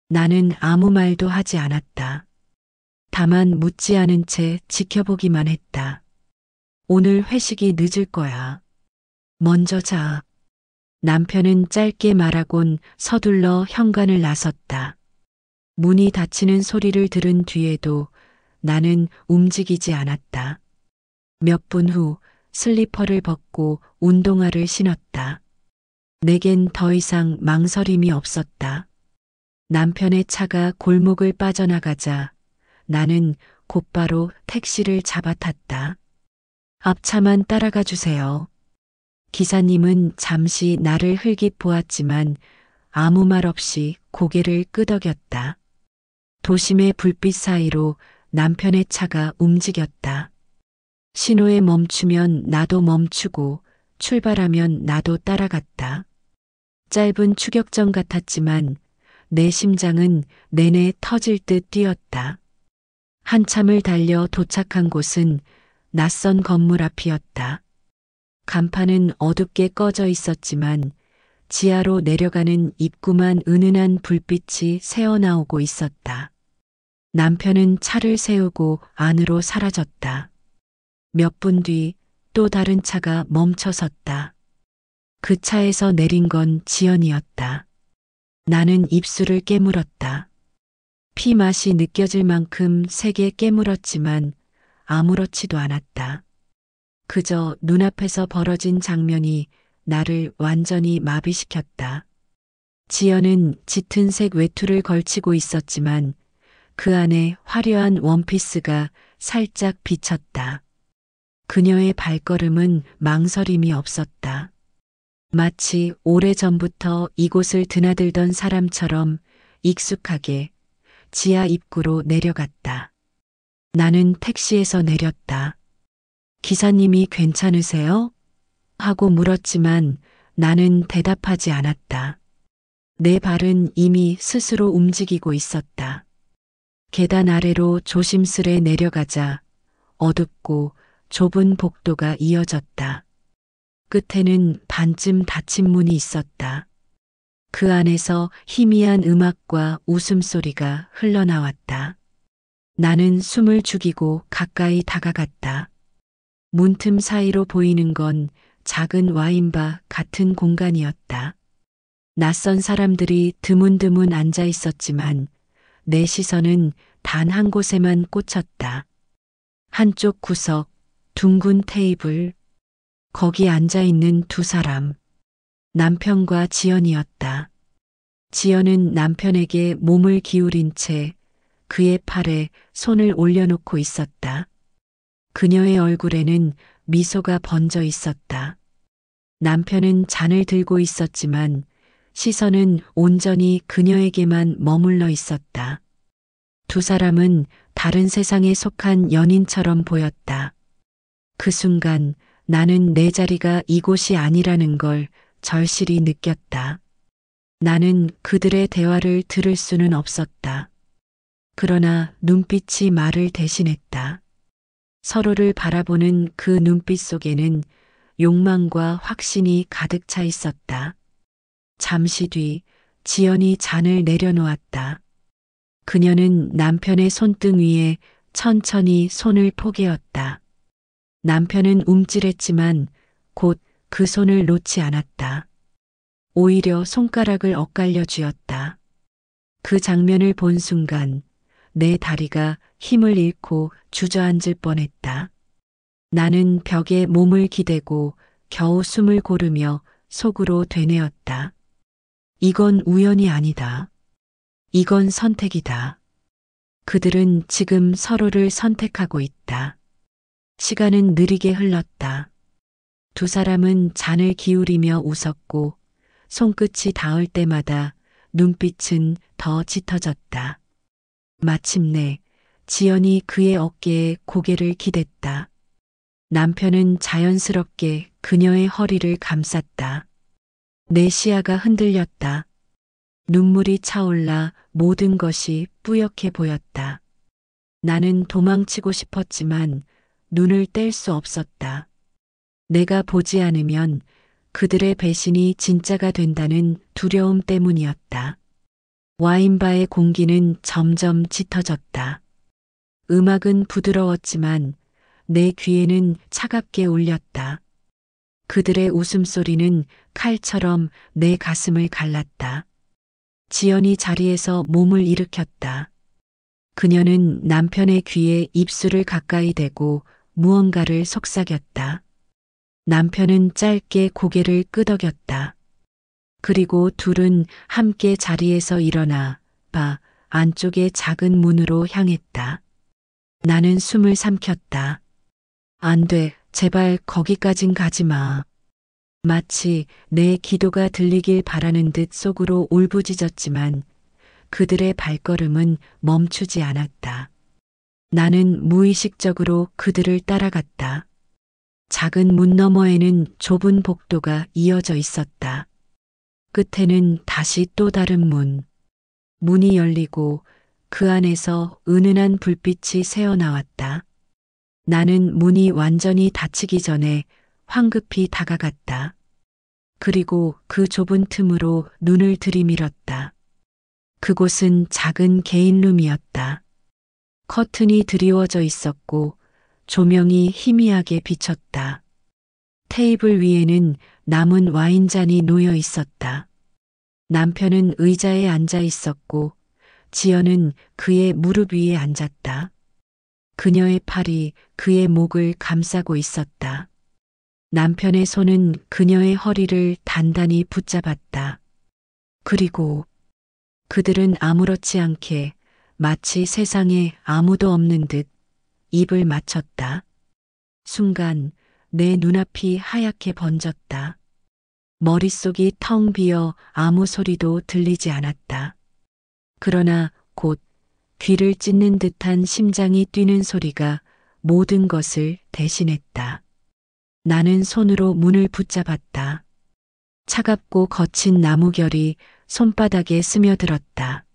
나는 아무 말도 하지 않았다. 다만 묻지 않은 채 지켜보기만 했다. 오늘 회식이 늦을 거야. 먼저 자. 남편은 짧게 말하곤 서둘러 현관을 나섰다. 문이 닫히는 소리를 들은 뒤에도 나는 움직이지 않았다. 몇 분 후 슬리퍼를 벗고 운동화를 신었다. 내겐 더 이상 망설임이 없었다. 남편의 차가 골목을 빠져나가자 나는 곧바로 택시를 잡아탔다. 앞차만 따라가 주세요. 기사님은 잠시 나를 흘깃 보았지만 아무 말 없이 고개를 끄덕였다. 도심의 불빛 사이로 남편의 차가 움직였다. 신호에 멈추면 나도 멈추고 출발하면 나도 따라갔다. 짧은 추격전 같았지만 내 심장은 내내 터질 듯 뛰었다. 한참을 달려 도착한 곳은 낯선 건물 앞이었다. 간판은 어둡게 꺼져 있었지만 지하로 내려가는 입구만 은은한 불빛이 새어나오고 있었다. 남편은 차를 세우고 안으로 사라졌다. 몇 분 뒤 또 다른 차가 멈춰 섰다. 그 차에서 내린 건 지연이었다. 나는 입술을 깨물었다. 피 맛이 느껴질 만큼 세게 깨물었지만 아무렇지도 않았다. 그저 눈앞에서 벌어진 장면이 나를 완전히 마비시켰다. 지연은 짙은 색 외투를 걸치고 있었지만 그 안에 화려한 원피스가 살짝 비쳤다. 그녀의 발걸음은 망설임이 없었다. 마치 오래전부터 이곳을 드나들던 사람처럼 익숙하게 지하 입구로 내려갔다. 나는 택시에서 내렸다. 기사님이 괜찮으세요? 하고 물었지만 나는 대답하지 않았다. 내 발은 이미 스스로 움직이고 있었다. 계단 아래로 조심스레 내려가자 어둡고 좁은 복도가 이어졌다. 끝에는 반쯤 닫힌 문이 있었다. 그 안에서 희미한 음악과 웃음소리가 흘러나왔다. 나는 숨을 죽이고 가까이 다가갔다. 문틈 사이로 보이는 건 작은 와인바 같은 공간이었다. 낯선 사람들이 드문드문 앉아 있었지만 내 시선은 단 한 곳에만 꽂혔다. 한쪽 구석, 둥근 테이블, 거기 앉아 있는 두 사람. 남편과 지연이었다. 지연은 남편에게 몸을 기울인 채 그의 팔에 손을 올려놓고 있었다. 그녀의 얼굴에는 미소가 번져 있었다. 남편은 잔을 들고 있었지만 시선은 온전히 그녀에게만 머물러 있었다. 두 사람은 다른 세상에 속한 연인처럼 보였다. 그 순간 나는 내 자리가 이곳이 아니라는 걸 절실히 느꼈다. 나는 그들의 대화를 들을 수는 없었다. 그러나 눈빛이 말을 대신했다. 서로를 바라보는 그 눈빛 속에는 욕망과 확신이 가득 차 있었다. 잠시 뒤 지연이 잔을 내려놓았다. 그녀는 남편의 손등 위에 천천히 손을 포개었다. 남편은 움찔했지만 곧 그 손을 놓지 않았다. 오히려 손가락을 엇갈려 쥐었다. 그 장면을 본 순간 내 다리가 힘을 잃고 주저앉을 뻔했다. 나는 벽에 몸을 기대고 겨우 숨을 고르며 속으로 되뇌었다. 이건 우연이 아니다. 이건 선택이다. 그들은 지금 서로를 선택하고 있다. 시간은 느리게 흘렀다. 두 사람은 잔을 기울이며 웃었고 손끝이 닿을 때마다 눈빛은 더 짙어졌다. 마침내 지연이 그의 어깨에 고개를 기댔다. 남편은 자연스럽게 그녀의 허리를 감쌌다. 내 시야가 흔들렸다. 눈물이 차올라 모든 것이 뿌옇게 보였다. 나는 도망치고 싶었지만 눈을 뗄 수 없었다. 내가 보지 않으면 그들의 배신이 진짜가 된다는 두려움 때문이었다. 와인바의 공기는 점점 짙어졌다. 음악은 부드러웠지만 내 귀에는 차갑게 울렸다. 그들의 웃음소리는 칼처럼 내 가슴을 갈랐다. 지연이 자리에서 몸을 일으켰다. 그녀는 남편의 귀에 입술을 가까이 대고 무언가를 속삭였다. 남편은 짧게 고개를 끄덕였다. 그리고 둘은 함께 자리에서 일어나 바 안쪽의 작은 문으로 향했다. 나는 숨을 삼켰다. 안 돼, 제발 거기까진 가지 마. 마치 내 기도가 들리길 바라는 듯 속으로 울부짖었지만 그들의 발걸음은 멈추지 않았다. 나는 무의식적으로 그들을 따라갔다. 작은 문 너머에는 좁은 복도가 이어져 있었다. 끝에는 다시 또 다른 문. 문이 열리고 그 안에서 은은한 불빛이 새어나왔다. 나는 문이 완전히 닫히기 전에 황급히 다가갔다. 그리고 그 좁은 틈으로 눈을 들이밀었다. 그곳은 작은 개인룸이었다. 커튼이 드리워져 있었고 조명이 희미하게 비쳤다. 테이블 위에는 남은 와인잔이 놓여 있었다. 남편은 의자에 앉아 있었고 지연은 그의 무릎 위에 앉았다. 그녀의 팔이 그의 목을 감싸고 있었다. 남편의 손은 그녀의 허리를 단단히 붙잡았다. 그리고 그들은 아무렇지 않게 마치 세상에 아무도 없는 듯 입을 맞췄다. 순간 내 눈앞이 하얗게 번졌다. 머릿속이 텅 비어 아무 소리도 들리지 않았다. 그러나 곧 귀를 찢는 듯한 심장이 뛰는 소리가 모든 것을 대신했다. 나는 손으로 문을 붙잡았다. 차갑고 거친 나무결이 손바닥에 스며들었다.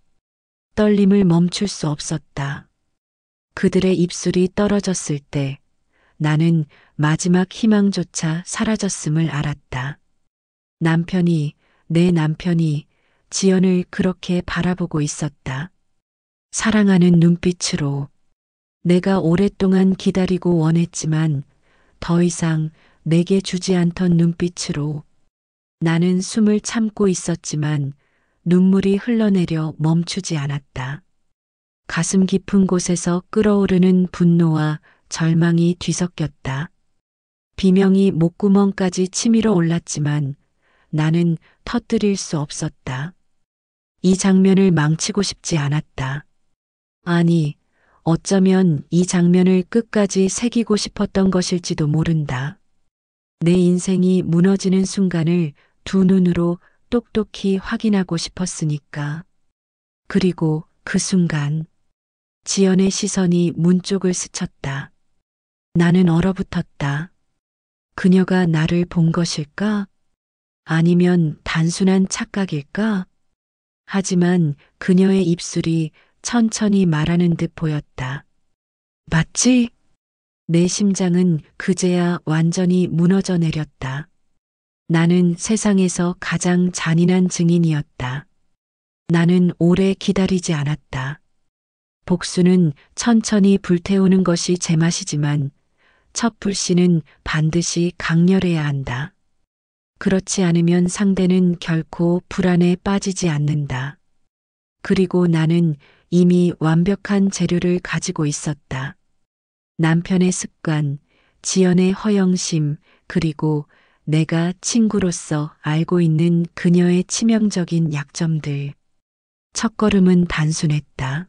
떨림을 멈출 수 없었다. 그들의 입술이 떨어졌을 때 나는 마지막 희망조차 사라졌음을 알았다. 내 남편이 지연을 그렇게 바라보고 있었다. 사랑하는 눈빛으로. 내가 오랫동안 기다리고 원했지만 더 이상 내게 주지 않던 눈빛으로. 나는 숨을 참고 있었지만 눈물이 흘러내려 멈추지 않았다. 가슴 깊은 곳에서 끓어오르는 분노와 절망이 뒤섞였다. 비명이 목구멍까지 치밀어 올랐지만 나는 터뜨릴 수 없었다. 이 장면을 망치고 싶지 않았다. 아니, 어쩌면 이 장면을 끝까지 새기고 싶었던 것일지도 모른다. 내 인생이 무너지는 순간을 두 눈으로 똑똑히 확인하고 싶었으니까. 그리고 그 순간 지연의 시선이 문 쪽을 스쳤다. 나는 얼어붙었다. 그녀가 나를 본 것일까? 아니면 단순한 착각일까? 하지만 그녀의 입술이 천천히 말하는 듯 보였다. 맞지? 내 심장은 그제야 완전히 무너져 내렸다. 나는 세상에서 가장 잔인한 증인이었다. 나는 오래 기다리지 않았다. 복수는 천천히 불태우는 것이 제맛이지만 첫 불씨는 반드시 강렬해야 한다. 그렇지 않으면 상대는 결코 불안에 빠지지 않는다. 그리고 나는 이미 완벽한 재료를 가지고 있었다. 남편의 습관, 지연의 허영심, 그리고 내가 친구로서 알고 있는 그녀의 치명적인 약점들. 첫걸음은 단순했다.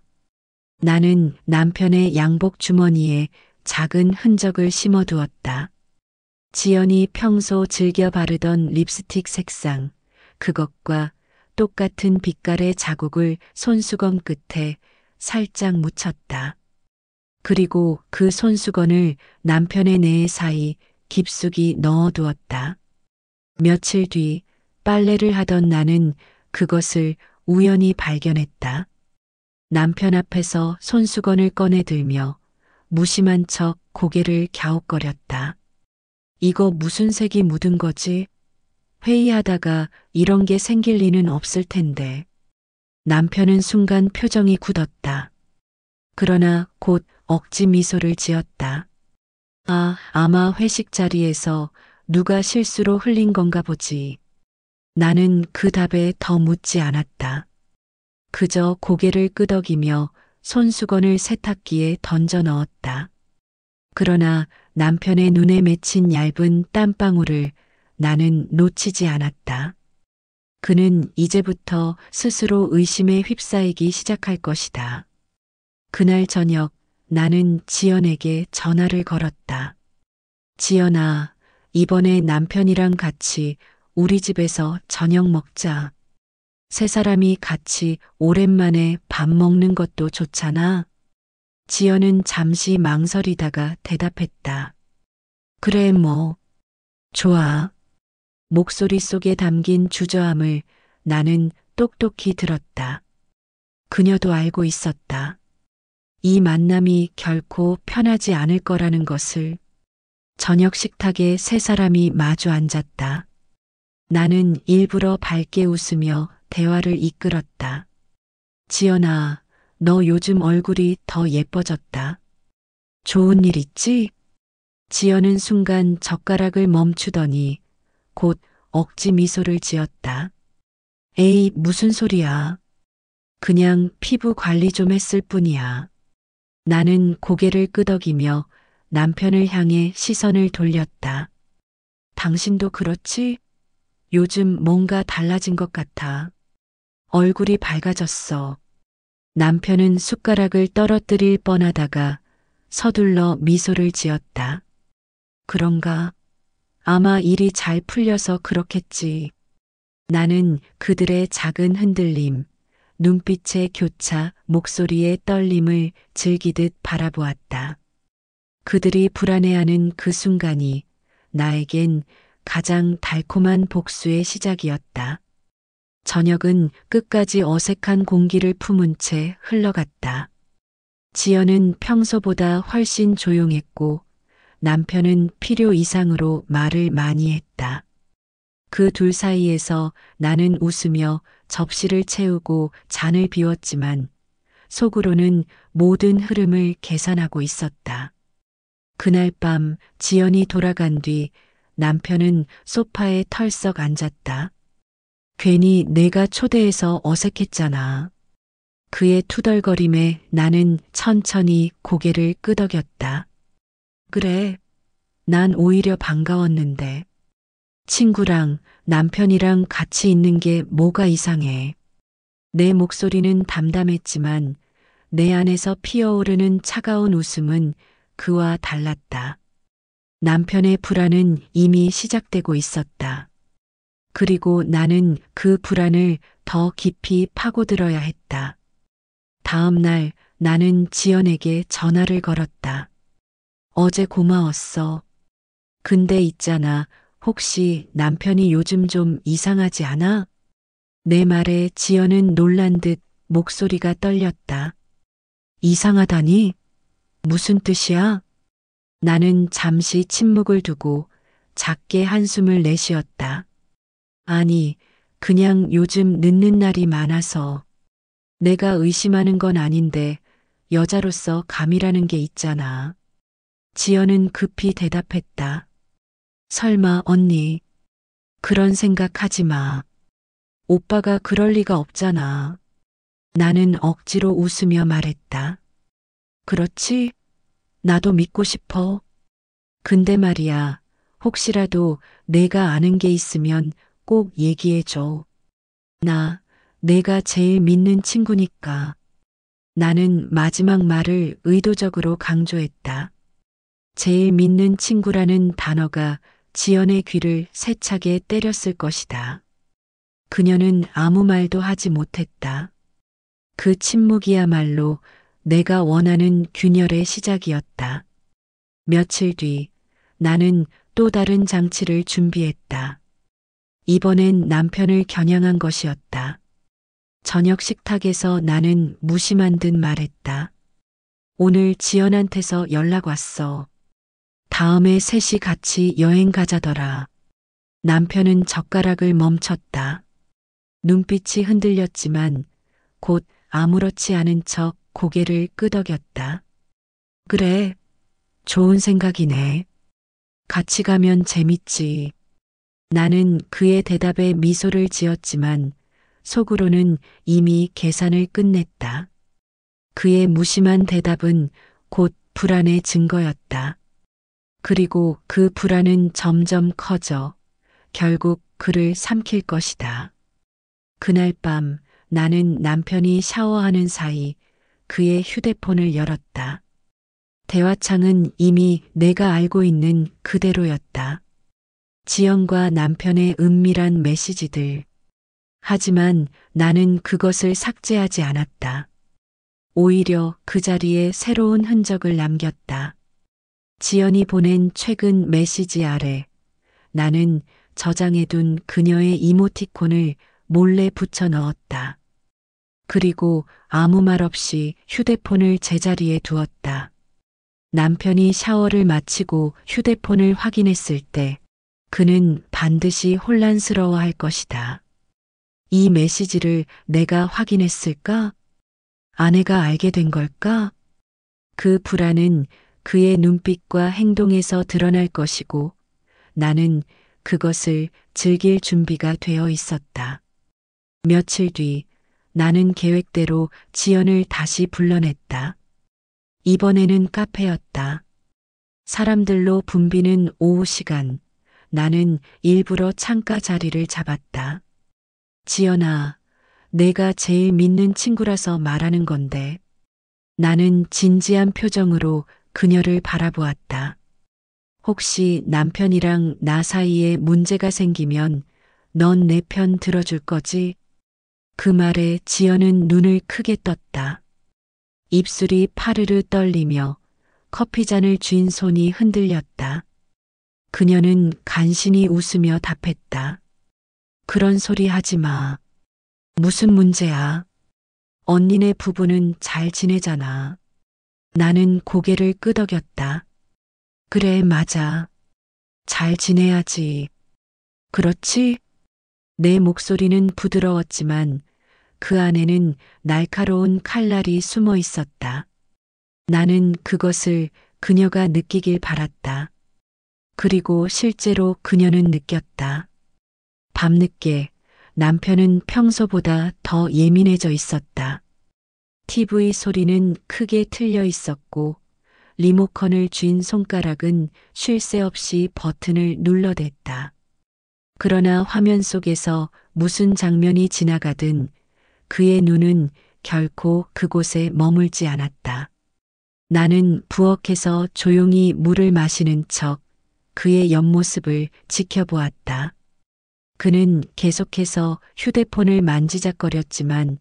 나는 남편의 양복 주머니에 작은 흔적을 심어두었다. 지연이 평소 즐겨 바르던 립스틱 색상, 그것과 똑같은 빛깔의 자국을 손수건 끝에 살짝 묻혔다. 그리고 그 손수건을 남편의 내 사이 깊숙이 넣어두었다. 며칠 뒤 빨래를 하던 나는 그것을 우연히 발견했다. 남편 앞에서 손수건을 꺼내 들며 무심한 척 고개를 갸웃거렸다. 이거 무슨 색이 묻은 거지? 회의하다가 이런 게 생길 리는 없을 텐데. 남편은 순간 표정이 굳었다. 그러나 곧 억지 미소를 지었다. 아, 아마 회식 자리에서 누가 실수로 흘린 건가 보지. 나는 그 답에 더 묻지 않았다. 그저 고개를 끄덕이며 손수건을 세탁기에 던져 넣었다. 그러나 남편의 눈에 맺힌 얇은 땀방울을 나는 놓치지 않았다. 그는 이제부터 스스로 의심에 휩싸이기 시작할 것이다. 그날 저녁 나는 지연에게 전화를 걸었다. 지연아, 이번에 남편이랑 같이 우리 집에서 저녁 먹자. 세 사람이 같이 오랜만에 밥 먹는 것도 좋잖아. 지연은 잠시 망설이다가 대답했다. 그래 뭐. 좋아. 목소리 속에 담긴 주저함을 나는 똑똑히 들었다. 그녀도 알고 있었다. 이 만남이 결코 편하지 않을 거라는 것을. 저녁 식탁에 세 사람이 마주 앉았다. 나는 일부러 밝게 웃으며 대화를 이끌었다. 지연아, 너 요즘 얼굴이 더 예뻐졌다. 좋은 일 있지? 지연은 순간 젓가락을 멈추더니 곧 억지 미소를 지었다. 에이, 무슨 소리야. 그냥 피부 관리 좀 했을 뿐이야. 나는 고개를 끄덕이며 남편을 향해 시선을 돌렸다. 당신도 그렇지? 요즘 뭔가 달라진 것 같아. 얼굴이 밝아졌어. 남편은 숟가락을 떨어뜨릴 뻔하다가 서둘러 미소를 지었다. 그런가? 아마 일이 잘 풀려서 그렇겠지. 나는 그들의 작은 흔들림, 눈빛의 교차, 목소리의 떨림을 즐기듯 바라보았다. 그들이 불안해하는 그 순간이 나에겐 가장 달콤한 복수의 시작이었다. 저녁은 끝까지 어색한 공기를 품은 채 흘러갔다. 지연은 평소보다 훨씬 조용했고 남편은 필요 이상으로 말을 많이 했다. 그 둘 사이에서 나는 웃으며 접시를 채우고 잔을 비웠지만 속으로는 모든 흐름을 계산하고 있었다. 그날 밤 지연이 돌아간 뒤 남편은 소파에 털썩 앉았다. 괜히 내가 초대해서 어색했잖아. 그의 투덜거림에 나는 천천히 고개를 끄덕였다. 그래, 난 오히려 반가웠는데. 친구랑 남편이랑 같이 있는 게 뭐가 이상해. 내 목소리는 담담했지만 내 안에서 피어오르는 차가운 웃음은 그와 달랐다. 남편의 불안은 이미 시작되고 있었다. 그리고 나는 그 불안을 더 깊이 파고들어야 했다. 다음 날 나는 지연에게 전화를 걸었다. 어제 고마웠어. 근데 있잖아, 혹시 남편이 요즘 좀 이상하지 않아? 내 말에 지연은 놀란 듯 목소리가 떨렸다. 이상하다니? 무슨 뜻이야? 나는 잠시 침묵을 두고 작게 한숨을 내쉬었다. 아니, 그냥 요즘 늦는 날이 많아서. 내가 의심하는 건 아닌데 여자로서 감이라는 게 있잖아. 지연은 급히 대답했다. 설마 언니, 그런 생각하지 마. 오빠가 그럴 리가 없잖아. 나는 억지로 웃으며 말했다. 그렇지? 나도 믿고 싶어. 근데 말이야, 혹시라도 내가 아는 게 있으면 꼭 얘기해줘. 내가 제일 믿는 친구니까. 나는 마지막 말을 의도적으로 강조했다. 제일 믿는 친구라는 단어가 지연의 귀를 세차게 때렸을 것이다. 그녀는 아무 말도 하지 못했다. 그 침묵이야말로 내가 원하는 균열의 시작이었다. 며칠 뒤 나는 또 다른 장치를 준비했다. 이번엔 남편을 겨냥한 것이었다. 저녁 식탁에서 나는 무심한 듯 말했다. 오늘 지연한테서 연락 왔어. 다음에 셋이 같이 여행 가자더라. 남편은 젓가락을 멈췄다. 눈빛이 흔들렸지만 곧 아무렇지 않은 척 고개를 끄덕였다. 그래, 좋은 생각이네. 같이 가면 재밌지. 나는 그의 대답에 미소를 지었지만 속으로는 이미 계산을 끝냈다. 그의 무심한 대답은 곧 불안의 증거였다. 그리고 그 불안은 점점 커져 결국 그를 삼킬 것이다. 그날 밤 나는 남편이 샤워하는 사이 그의 휴대폰을 열었다. 대화창은 이미 내가 알고 있는 그대로였다. 지연과 남편의 은밀한 메시지들. 하지만 나는 그것을 삭제하지 않았다. 오히려 그 자리에 새로운 흔적을 남겼다. 지연이 보낸 최근 메시지 아래 나는 저장해둔 그녀의 이모티콘을 몰래 붙여 넣었다. 그리고 아무 말 없이 휴대폰을 제자리에 두었다. 남편이 샤워를 마치고 휴대폰을 확인했을 때 그는 반드시 혼란스러워할 것이다. 이 메시지를 내가 확인했을까? 아내가 알게 된 걸까? 그 불안은 그의 눈빛과 행동에서 드러날 것이고 나는 그것을 즐길 준비가 되어 있었다. 며칠 뒤 나는 계획대로 지연을 다시 불러냈다. 이번에는 카페였다. 사람들로 붐비는 오후 시간, 나는 일부러 창가 자리를 잡았다. 지연아, 내가 제일 믿는 친구라서 말하는 건데. 나는 진지한 표정으로 그녀를 바라보았다. 혹시 남편이랑 나 사이에 문제가 생기면 넌 내 편 들어줄 거지? 그 말에 지연은 눈을 크게 떴다. 입술이 파르르 떨리며 커피잔을 쥔 손이 흔들렸다. 그녀는 간신히 웃으며 답했다. 그런 소리 하지 마. 무슨 문제야? 언니네 부부는 잘 지내잖아. 나는 고개를 끄덕였다. 그래, 맞아. 잘 지내야지. 그렇지? 내 목소리는 부드러웠지만 그 안에는 날카로운 칼날이 숨어 있었다. 나는 그것을 그녀가 느끼길 바랐다. 그리고 실제로 그녀는 느꼈다. 밤늦게 남편은 평소보다 더 예민해져 있었다. TV 소리는 크게 틀려 있었고 리모컨을 쥔 손가락은 쉴 새 없이 버튼을 눌러댔다. 그러나 화면 속에서 무슨 장면이 지나가든 그의 눈은 결코 그곳에 머물지 않았다. 나는 부엌에서 조용히 물을 마시는 척 그의 옆모습을 지켜보았다. 그는 계속해서 휴대폰을 만지작거렸지만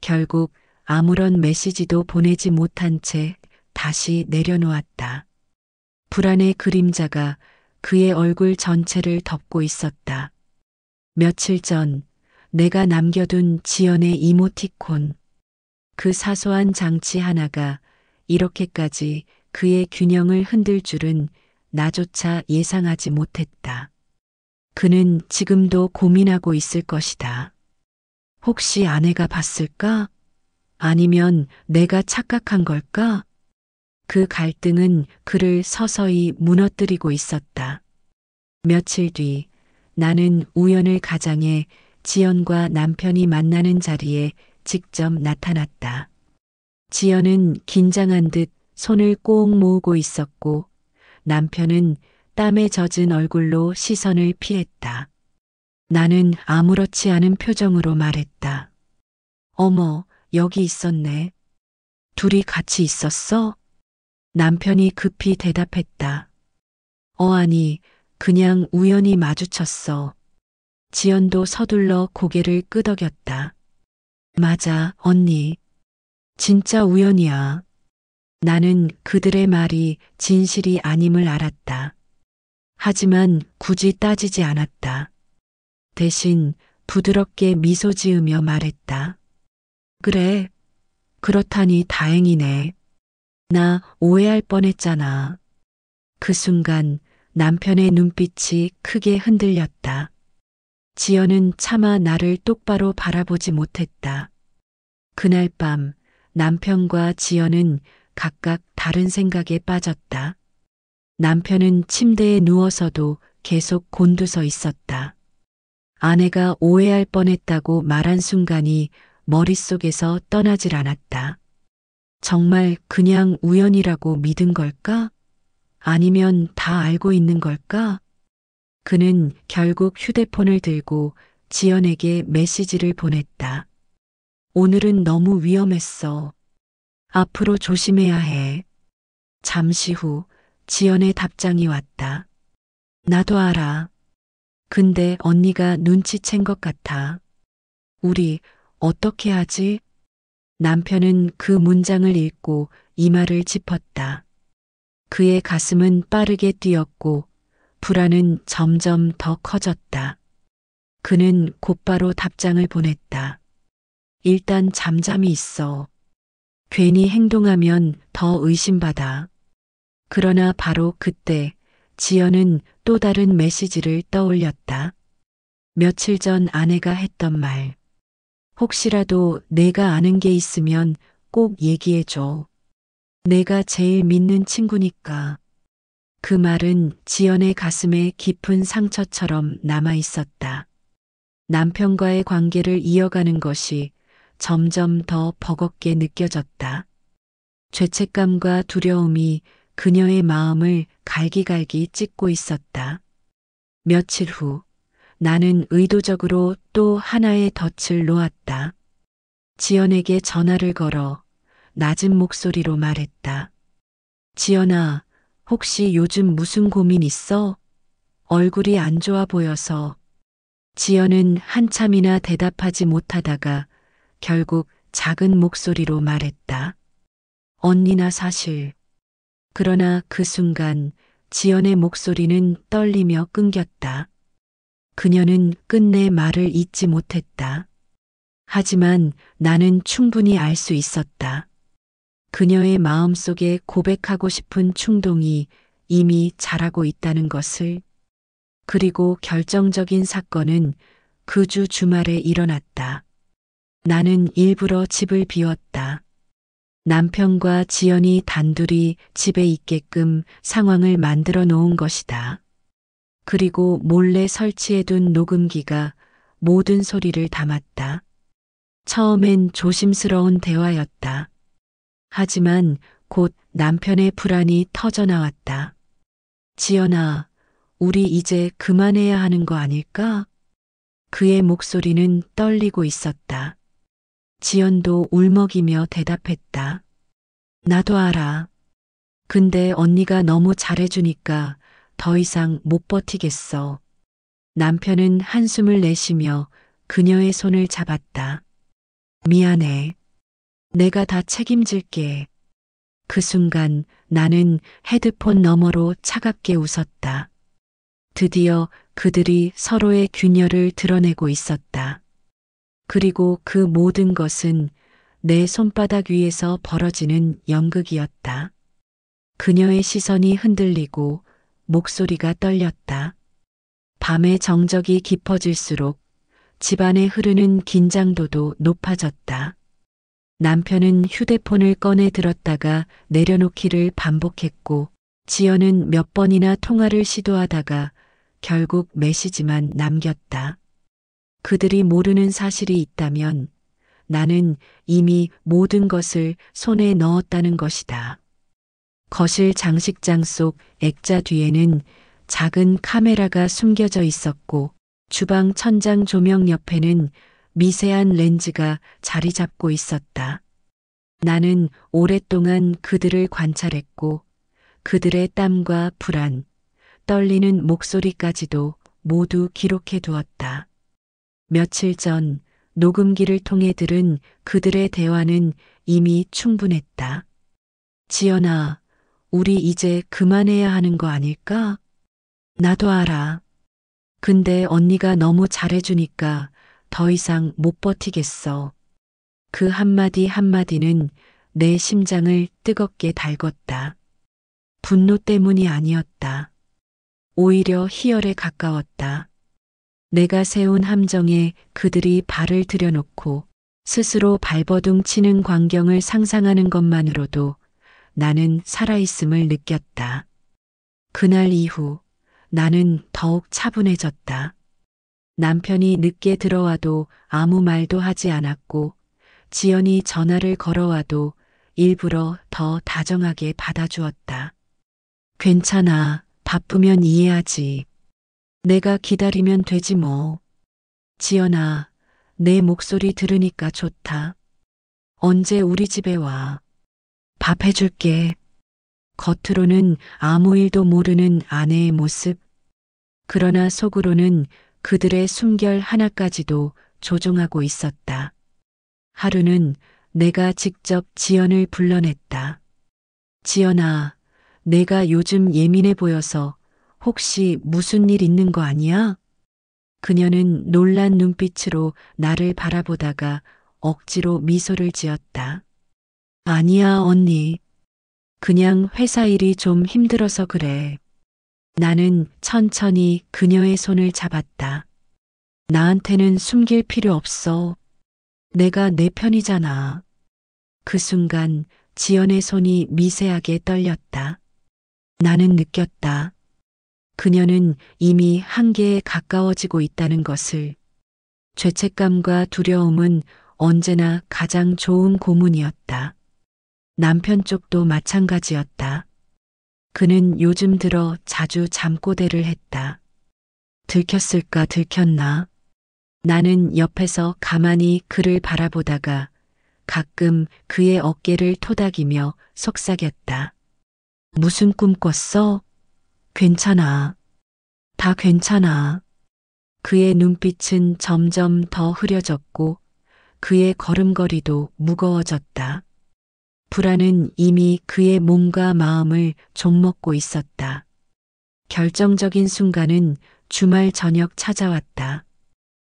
결국 아무런 메시지도 보내지 못한 채 다시 내려놓았다. 불안의 그림자가 그의 얼굴 전체를 덮고 있었다. 며칠 전 내가 남겨둔 지연의 이모티콘. 그 사소한 장치 하나가 이렇게까지 그의 균형을 흔들 줄은 나조차 예상하지 못했다. 그는 지금도 고민하고 있을 것이다. 혹시 아내가 봤을까? 아니면 내가 착각한 걸까? 그 갈등은 그를 서서히 무너뜨리고 있었다. 며칠 뒤 나는 우연을 가장해 지연과 남편이 만나는 자리에 직접 나타났다. 지연은 긴장한 듯 손을 꼭 모으고 있었고 남편은 땀에 젖은 얼굴로 시선을 피했다. 나는 아무렇지 않은 표정으로 말했다. 어머, 여기 있었네. 둘이 같이 있었어? 남편이 급히 대답했다. 아니, 그냥 우연히 마주쳤어. 지연도 서둘러 고개를 끄덕였다. 맞아, 언니. 진짜 우연이야. 나는 그들의 말이 진실이 아님을 알았다. 하지만 굳이 따지지 않았다. 대신 부드럽게 미소 지으며 말했다. 그래, 그렇다니 다행이네. 나 오해할 뻔했잖아. 그 순간 남편의 눈빛이 크게 흔들렸다. 지연은 차마 나를 똑바로 바라보지 못했다. 그날 밤 남편과 지연은 각각 다른 생각에 빠졌다. 남편은 침대에 누워서도 계속 곤두서 있었다. 아내가 오해할 뻔했다고 말한 순간이 머릿속에서 떠나질 않았다. 정말 그냥 우연이라고 믿은 걸까? 아니면 다 알고 있는 걸까? 그는 결국 휴대폰을 들고 지연에게 메시지를 보냈다. 오늘은 너무 위험했어. 앞으로 조심해야 해. 잠시 후 지연의 답장이 왔다. 나도 알아. 근데 언니가 눈치챈 것 같아. 우리 어떻게 하지? 남편은 그 문장을 읽고 이마를 짚었다. 그의 가슴은 빠르게 뛰었고 불안은 점점 더 커졌다. 그는 곧바로 답장을 보냈다. 일단 잠잠히 있어. 괜히 행동하면 더 의심받아. 그러나 바로 그때 지연은 또 다른 메시지를 떠올렸다. 며칠 전 아내가 했던 말. 혹시라도 내가 아는 게 있으면 꼭 얘기해줘. 내가 제일 믿는 친구니까. 그 말은 지연의 가슴에 깊은 상처처럼 남아 있었다. 남편과의 관계를 이어가는 것이 점점 더 버겁게 느껴졌다. 죄책감과 두려움이 그녀의 마음을 갈기갈기 찢고 있었다. 며칠 후 나는 의도적으로 또 하나의 덫을 놓았다. 지연에게 전화를 걸어 낮은 목소리로 말했다. 지연아, 혹시 요즘 무슨 고민 있어? 얼굴이 안 좋아 보여서. 지연은 한참이나 대답하지 못하다가 결국 작은 목소리로 말했다. 언니나 사실. 그러나 그 순간 지연의 목소리는 떨리며 끊겼다. 그녀는 끝내 말을 잇지 못했다. 하지만 나는 충분히 알 수 있었다. 그녀의 마음속에 고백하고 싶은 충동이 이미 자라고 있다는 것을. 그리고 결정적인 사건은 그 주 주말에 일어났다. 나는 일부러 집을 비웠다. 남편과 지연이 단둘이 집에 있게끔 상황을 만들어 놓은 것이다. 그리고 몰래 설치해둔 녹음기가 모든 소리를 담았다. 처음엔 조심스러운 대화였다. 하지만 곧 남편의 불안이 터져나왔다. 지연아, 우리 이제 그만해야 하는 거 아닐까? 그의 목소리는 떨리고 있었다. 지연도 울먹이며 대답했다. 나도 알아. 근데 언니가 너무 잘해주니까 더 이상 못 버티겠어. 남편은 한숨을 내쉬며 그녀의 손을 잡았다. 미안해. 내가 다 책임질게. 그 순간 나는 헤드폰 너머로 차갑게 웃었다. 드디어 그들이 서로의 균열을 드러내고 있었다. 그리고 그 모든 것은 내 손바닥 위에서 벌어지는 연극이었다. 그녀의 시선이 흔들리고 목소리가 떨렸다. 밤의 정적이 깊어질수록 집안에 흐르는 긴장도도 높아졌다. 남편은 휴대폰을 꺼내 들었다가 내려놓기를 반복했고, 지연은 몇 번이나 통화를 시도하다가 결국 메시지만 남겼다. 그들이 모르는 사실이 있다면 나는 이미 모든 것을 손에 넣었다는 것이다. 거실 장식장 속 액자 뒤에는 작은 카메라가 숨겨져 있었고, 주방 천장 조명 옆에는 미세한 렌즈가 자리 잡고 있었다. 나는 오랫동안 그들을 관찰했고, 그들의 땀과 불안, 떨리는 목소리까지도 모두 기록해 두었다. 며칠 전 녹음기를 통해 들은 그들의 대화는 이미 충분했다. 지연아, 우리 이제 그만해야 하는 거 아닐까? 나도 알아. 근데 언니가 너무 잘해주니까 더 이상 못 버티겠어. 그 한마디 한마디는 내 심장을 뜨겁게 달궜다. 분노 때문이 아니었다. 오히려 희열에 가까웠다. 내가 세운 함정에 그들이 발을 들여놓고 스스로 발버둥 치는 광경을 상상하는 것만으로도 나는 살아있음을 느꼈다. 그날 이후 나는 더욱 차분해졌다. 남편이 늦게 들어와도 아무 말도 하지 않았고, 지연이 전화를 걸어와도 일부러 더 다정하게 받아주었다. 괜찮아. 바쁘면 이해하지. 내가 기다리면 되지 뭐. 지연아, 내 목소리 들으니까 좋다. 언제 우리 집에 와. 밥 해줄게. 겉으로는 아무 일도 모르는 아내의 모습. 그러나 속으로는 그들의 숨결 하나까지도 조종하고 있었다. 하루는 내가 직접 지연을 불러냈다. 지연아, 내가 요즘 예민해 보여서 혹시 무슨 일 있는 거 아니야? 그녀는 놀란 눈빛으로 나를 바라보다가 억지로 미소를 지었다. 아니야, 언니. 그냥 회사 일이 좀 힘들어서 그래. 나는 천천히 그녀의 손을 잡았다. 나한테는 숨길 필요 없어. 내가 내 편이잖아. 그 순간 지연의 손이 미세하게 떨렸다. 나는 느꼈다. 그녀는 이미 한계에 가까워지고 있다는 것을. 죄책감과 두려움은 언제나 가장 좋은 고문이었다. 남편 쪽도 마찬가지였다. 그는 요즘 들어 자주 잠꼬대를 했다. 들켰을까 들켰나? 나는 옆에서 가만히 그를 바라보다가 가끔 그의 어깨를 토닥이며 속삭였다. 무슨 꿈 꿨어? 괜찮아. 다 괜찮아. 그의 눈빛은 점점 더 흐려졌고 그의 걸음걸이도 무거워졌다. 불안은 이미 그의 몸과 마음을 좀먹고 있었다. 결정적인 순간은 주말 저녁 찾아왔다.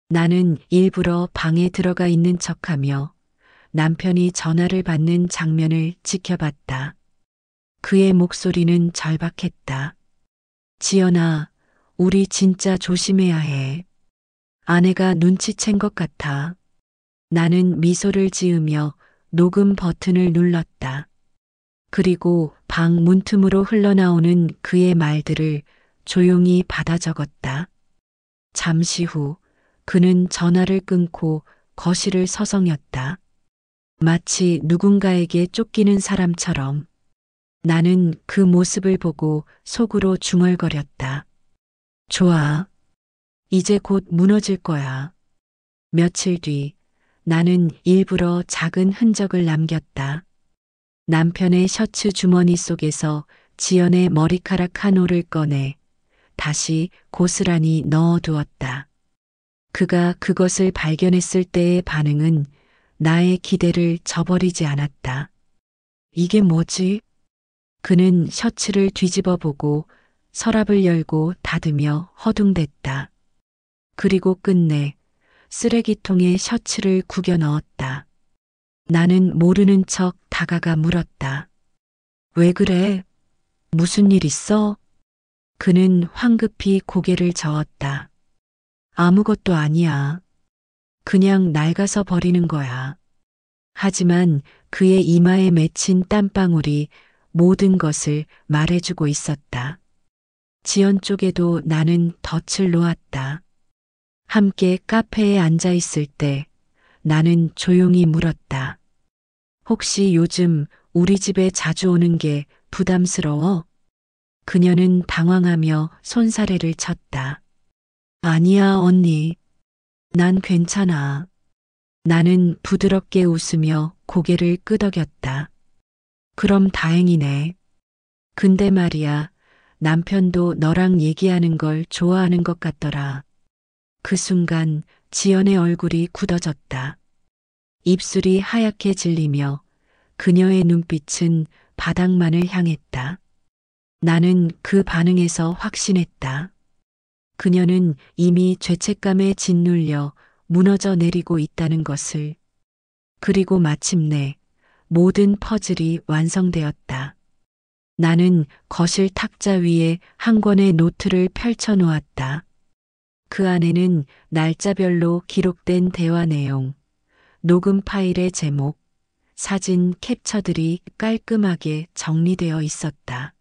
나는 일부러 방에 들어가 있는 척하며 남편이 전화를 받는 장면을 지켜봤다. 그의 목소리는 절박했다. 지연아, 우리 진짜 조심해야 해. 아내가 눈치챈 것 같아. 나는 미소를 지으며 녹음 버튼을 눌렀다. 그리고 방 문틈으로 흘러나오는 그의 말들을 조용히 받아 적었다. 잠시 후 그는 전화를 끊고 거실을 서성였다. 마치 누군가에게 쫓기는 사람처럼. 나는 그 모습을 보고 속으로 중얼거렸다. 좋아. 이제 곧 무너질 거야. 며칠 뒤 나는 일부러 작은 흔적을 남겼다. 남편의 셔츠 주머니 속에서 지연의 머리카락 한 올을 꺼내 다시 고스란히 넣어두었다. 그가 그것을 발견했을 때의 반응은 나의 기대를 저버리지 않았다. 이게 뭐지? 그는 셔츠를 뒤집어 보고 서랍을 열고 닫으며 허둥댔다. 그리고 끝내 쓰레기통에 셔츠를 구겨 넣었다. 나는 모르는 척 다가가 물었다. 왜 그래? 무슨 일 있어? 그는 황급히 고개를 저었다. 아무것도 아니야. 그냥 낡아서 버리는 거야. 하지만 그의 이마에 맺힌 땀방울이 모든 것을 말해주고 있었다. 지연 쪽에도 나는 덫을 놓았다. 함께 카페에 앉아 있을 때 나는 조용히 물었다. 혹시 요즘 우리 집에 자주 오는 게 부담스러워? 그녀는 당황하며 손사래를 쳤다. 아니야, 언니. 난 괜찮아. 나는 부드럽게 웃으며 고개를 끄덕였다. 그럼 다행이네. 근데 말이야, 남편도 너랑 얘기하는 걸 좋아하는 것 같더라. 그 순간 지연의 얼굴이 굳어졌다. 입술이 하얗게 질리며 그녀의 눈빛은 바닥만을 향했다. 나는 그 반응에서 확신했다. 그녀는 이미 죄책감에 짓눌려 무너져 내리고 있다는 것을. 그리고 마침내 모든 퍼즐이 완성되었다. 나는 거실 탁자 위에 한 권의 노트를 펼쳐 놓았다. 그 안에는 날짜별로 기록된 대화 내용, 녹음 파일의 제목, 사진 캡처들이 깔끔하게 정리되어 있었다.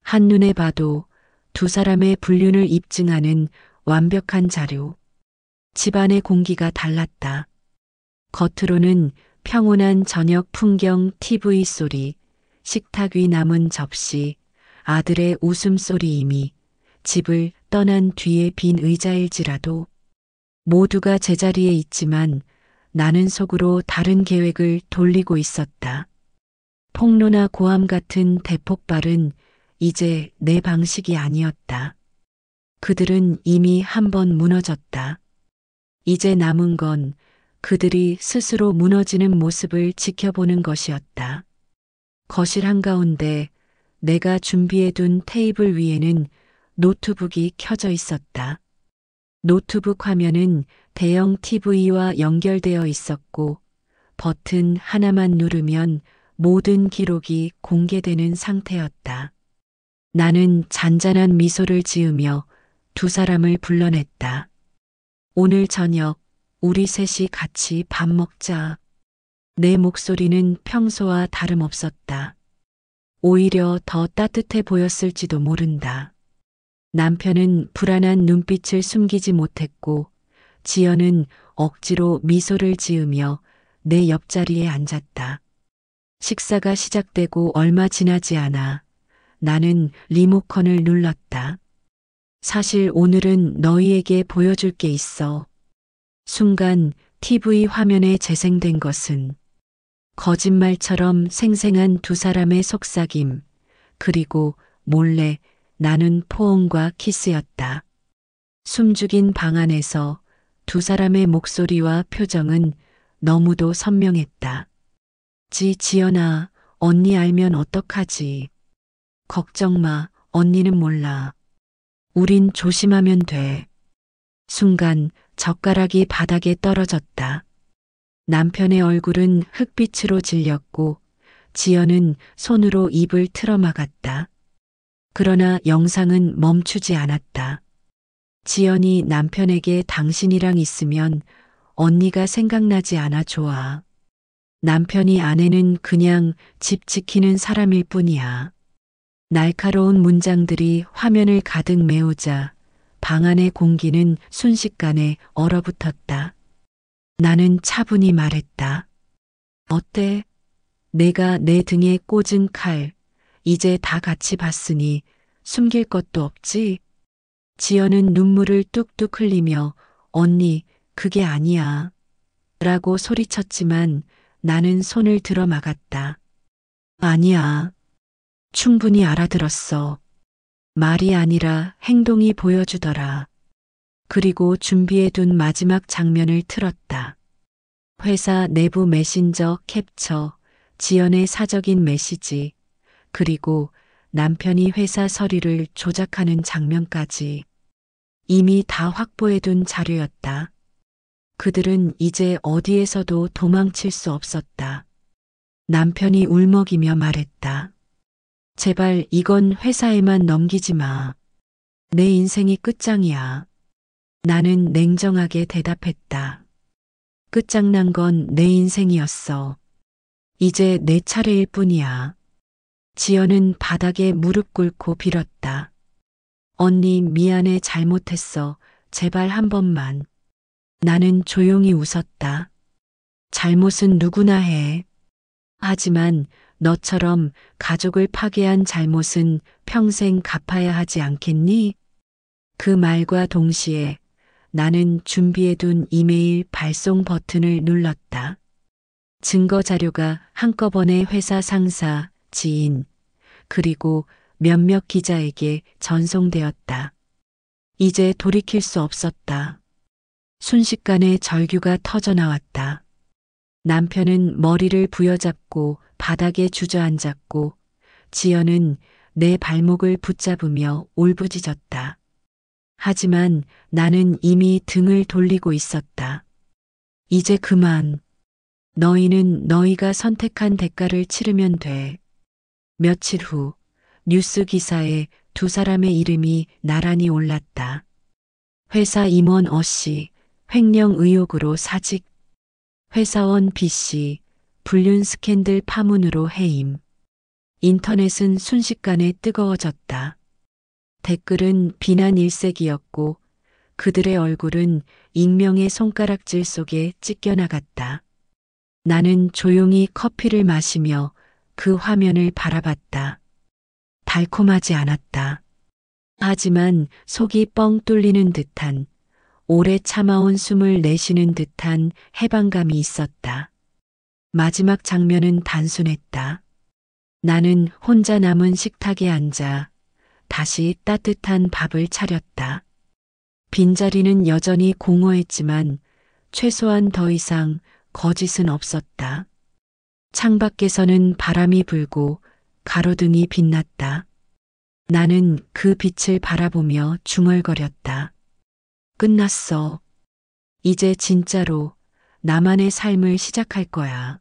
한눈에 봐도 두 사람의 불륜을 입증하는 완벽한 자료. 집안의 공기가 달랐다. 겉으로는 평온한 저녁 풍경 TV 소리, 식탁 위 남은 접시, 아들의 웃음소리이미 집을 떠난 뒤에 빈 의자일지라도 모두가 제자리에 있지만 나는 속으로 다른 계획을 돌리고 있었다. 폭로나 고함 같은 대폭발은 이제 내 방식이 아니었다. 그들은 이미 한 번 무너졌다. 이제 남은 건 그들이 스스로 무너지는 모습을 지켜보는 것이었다. 거실 한가운데 내가 준비해둔 테이블 위에는 노트북이 켜져 있었다. 노트북 화면은 대형 TV와 연결되어 있었고 버튼 하나만 누르면 모든 기록이 공개되는 상태였다. 나는 잔잔한 미소를 지으며 두 사람을 불러냈다. 오늘 저녁 우리 셋이 같이 밥 먹자. 내 목소리는 평소와 다름없었다. 오히려 더 따뜻해 보였을지도 모른다. 남편은 불안한 눈빛을 숨기지 못했고 지연은 억지로 미소를 지으며 내 옆자리에 앉았다. 식사가 시작되고 얼마 지나지 않아 나는 리모컨을 눌렀다. 사실 오늘은 너희에게 보여줄 게 있어. 순간 TV 화면에 재생된 것은 거짓말처럼 생생한 두 사람의 속삭임, 그리고 몰래 나눈 포옹과 키스였다. 숨죽인 방 안에서 두 사람의 목소리와 표정은 너무도 선명했다. 지연아, 언니 알면 어떡하지? 걱정 마, 언니는 몰라. 우린 조심하면 돼. 순간 젓가락이 바닥에 떨어졌다. 남편의 얼굴은 흑빛으로 질렸고 지연은 손으로 입을 틀어막았다. 그러나 영상은 멈추지 않았다. 지연이 남편에게 당신이랑 있으면 언니가 생각나지 않아 좋아. 남편이 아내는 그냥 집 지키는 사람일 뿐이야. 날카로운 문장들이 화면을 가득 메우자 방 안의 공기는 순식간에 얼어붙었다. 나는 차분히 말했다. 어때? 내가 내 등에 꽂은 칼, 이제 다 같이 봤으니 숨길 것도 없지? 지연은 눈물을 뚝뚝 흘리며 언니, 그게 아니야. 라고 소리쳤지만 나는 손을 들어 막았다. 아니야. 충분히 알아들었어. 말이 아니라 행동이 보여주더라. 그리고 준비해둔 마지막 장면을 틀었다. 회사 내부 메신저 캡처, 지연의 사적인 메시지, 그리고 남편이 회사 서류를 조작하는 장면까지 이미 다 확보해둔 자료였다. 그들은 이제 어디에서도 도망칠 수 없었다. 남편이 울먹이며 말했다. 제발 이건 회사에만 넘기지 마. 내 인생이 끝장이야. 나는 냉정하게 대답했다. 끝장난 건 내 인생이었어. 이제 내 차례일 뿐이야. 지연은 바닥에 무릎 꿇고 빌었다. 언니 미안해 잘못했어. 제발 한 번만. 나는 조용히 웃었다. 잘못은 누구나 해. 하지만 너처럼 가족을 파괴한 잘못은 평생 갚아야 하지 않겠니? 그 말과 동시에 나는 준비해둔 이메일 발송 버튼을 눌렀다. 증거 자료가 한꺼번에 회사 상사, 지인, 그리고 몇몇 기자에게 전송되었다. 이제 돌이킬 수 없었다. 순식간에 절규가 터져나왔다. 남편은 머리를 부여잡고 바닥에 주저앉았고 지연은 내 발목을 붙잡으며 울부짖었다. 하지만 나는 이미 등을 돌리고 있었다. 이제 그만. 너희는 너희가 선택한 대가를 치르면 돼. 며칠 후 뉴스 기사에 두 사람의 이름이 나란히 올랐다. 회사 임원 어씨, 횡령 의혹으로 사직. 회사원 B씨, 불륜 스캔들 파문으로 해임. 인터넷은 순식간에 뜨거워졌다. 댓글은 비난 일색이었고 그들의 얼굴은 익명의 손가락질 속에 찢겨나갔다. 나는 조용히 커피를 마시며 그 화면을 바라봤다. 달콤하지 않았다. 하지만 속이 뻥 뚫리는 듯한, 오래 참아온 숨을 내쉬는 듯한 해방감이 있었다. 마지막 장면은 단순했다. 나는 혼자 남은 식탁에 앉아 다시 따뜻한 밥을 차렸다. 빈자리는 여전히 공허했지만 최소한 더 이상 거짓은 없었다. 창밖에서는 바람이 불고 가로등이 빛났다. 나는 그 빛을 바라보며 중얼거렸다. 끝났어. 이제 진짜로 나만의 삶을 시작할 거야.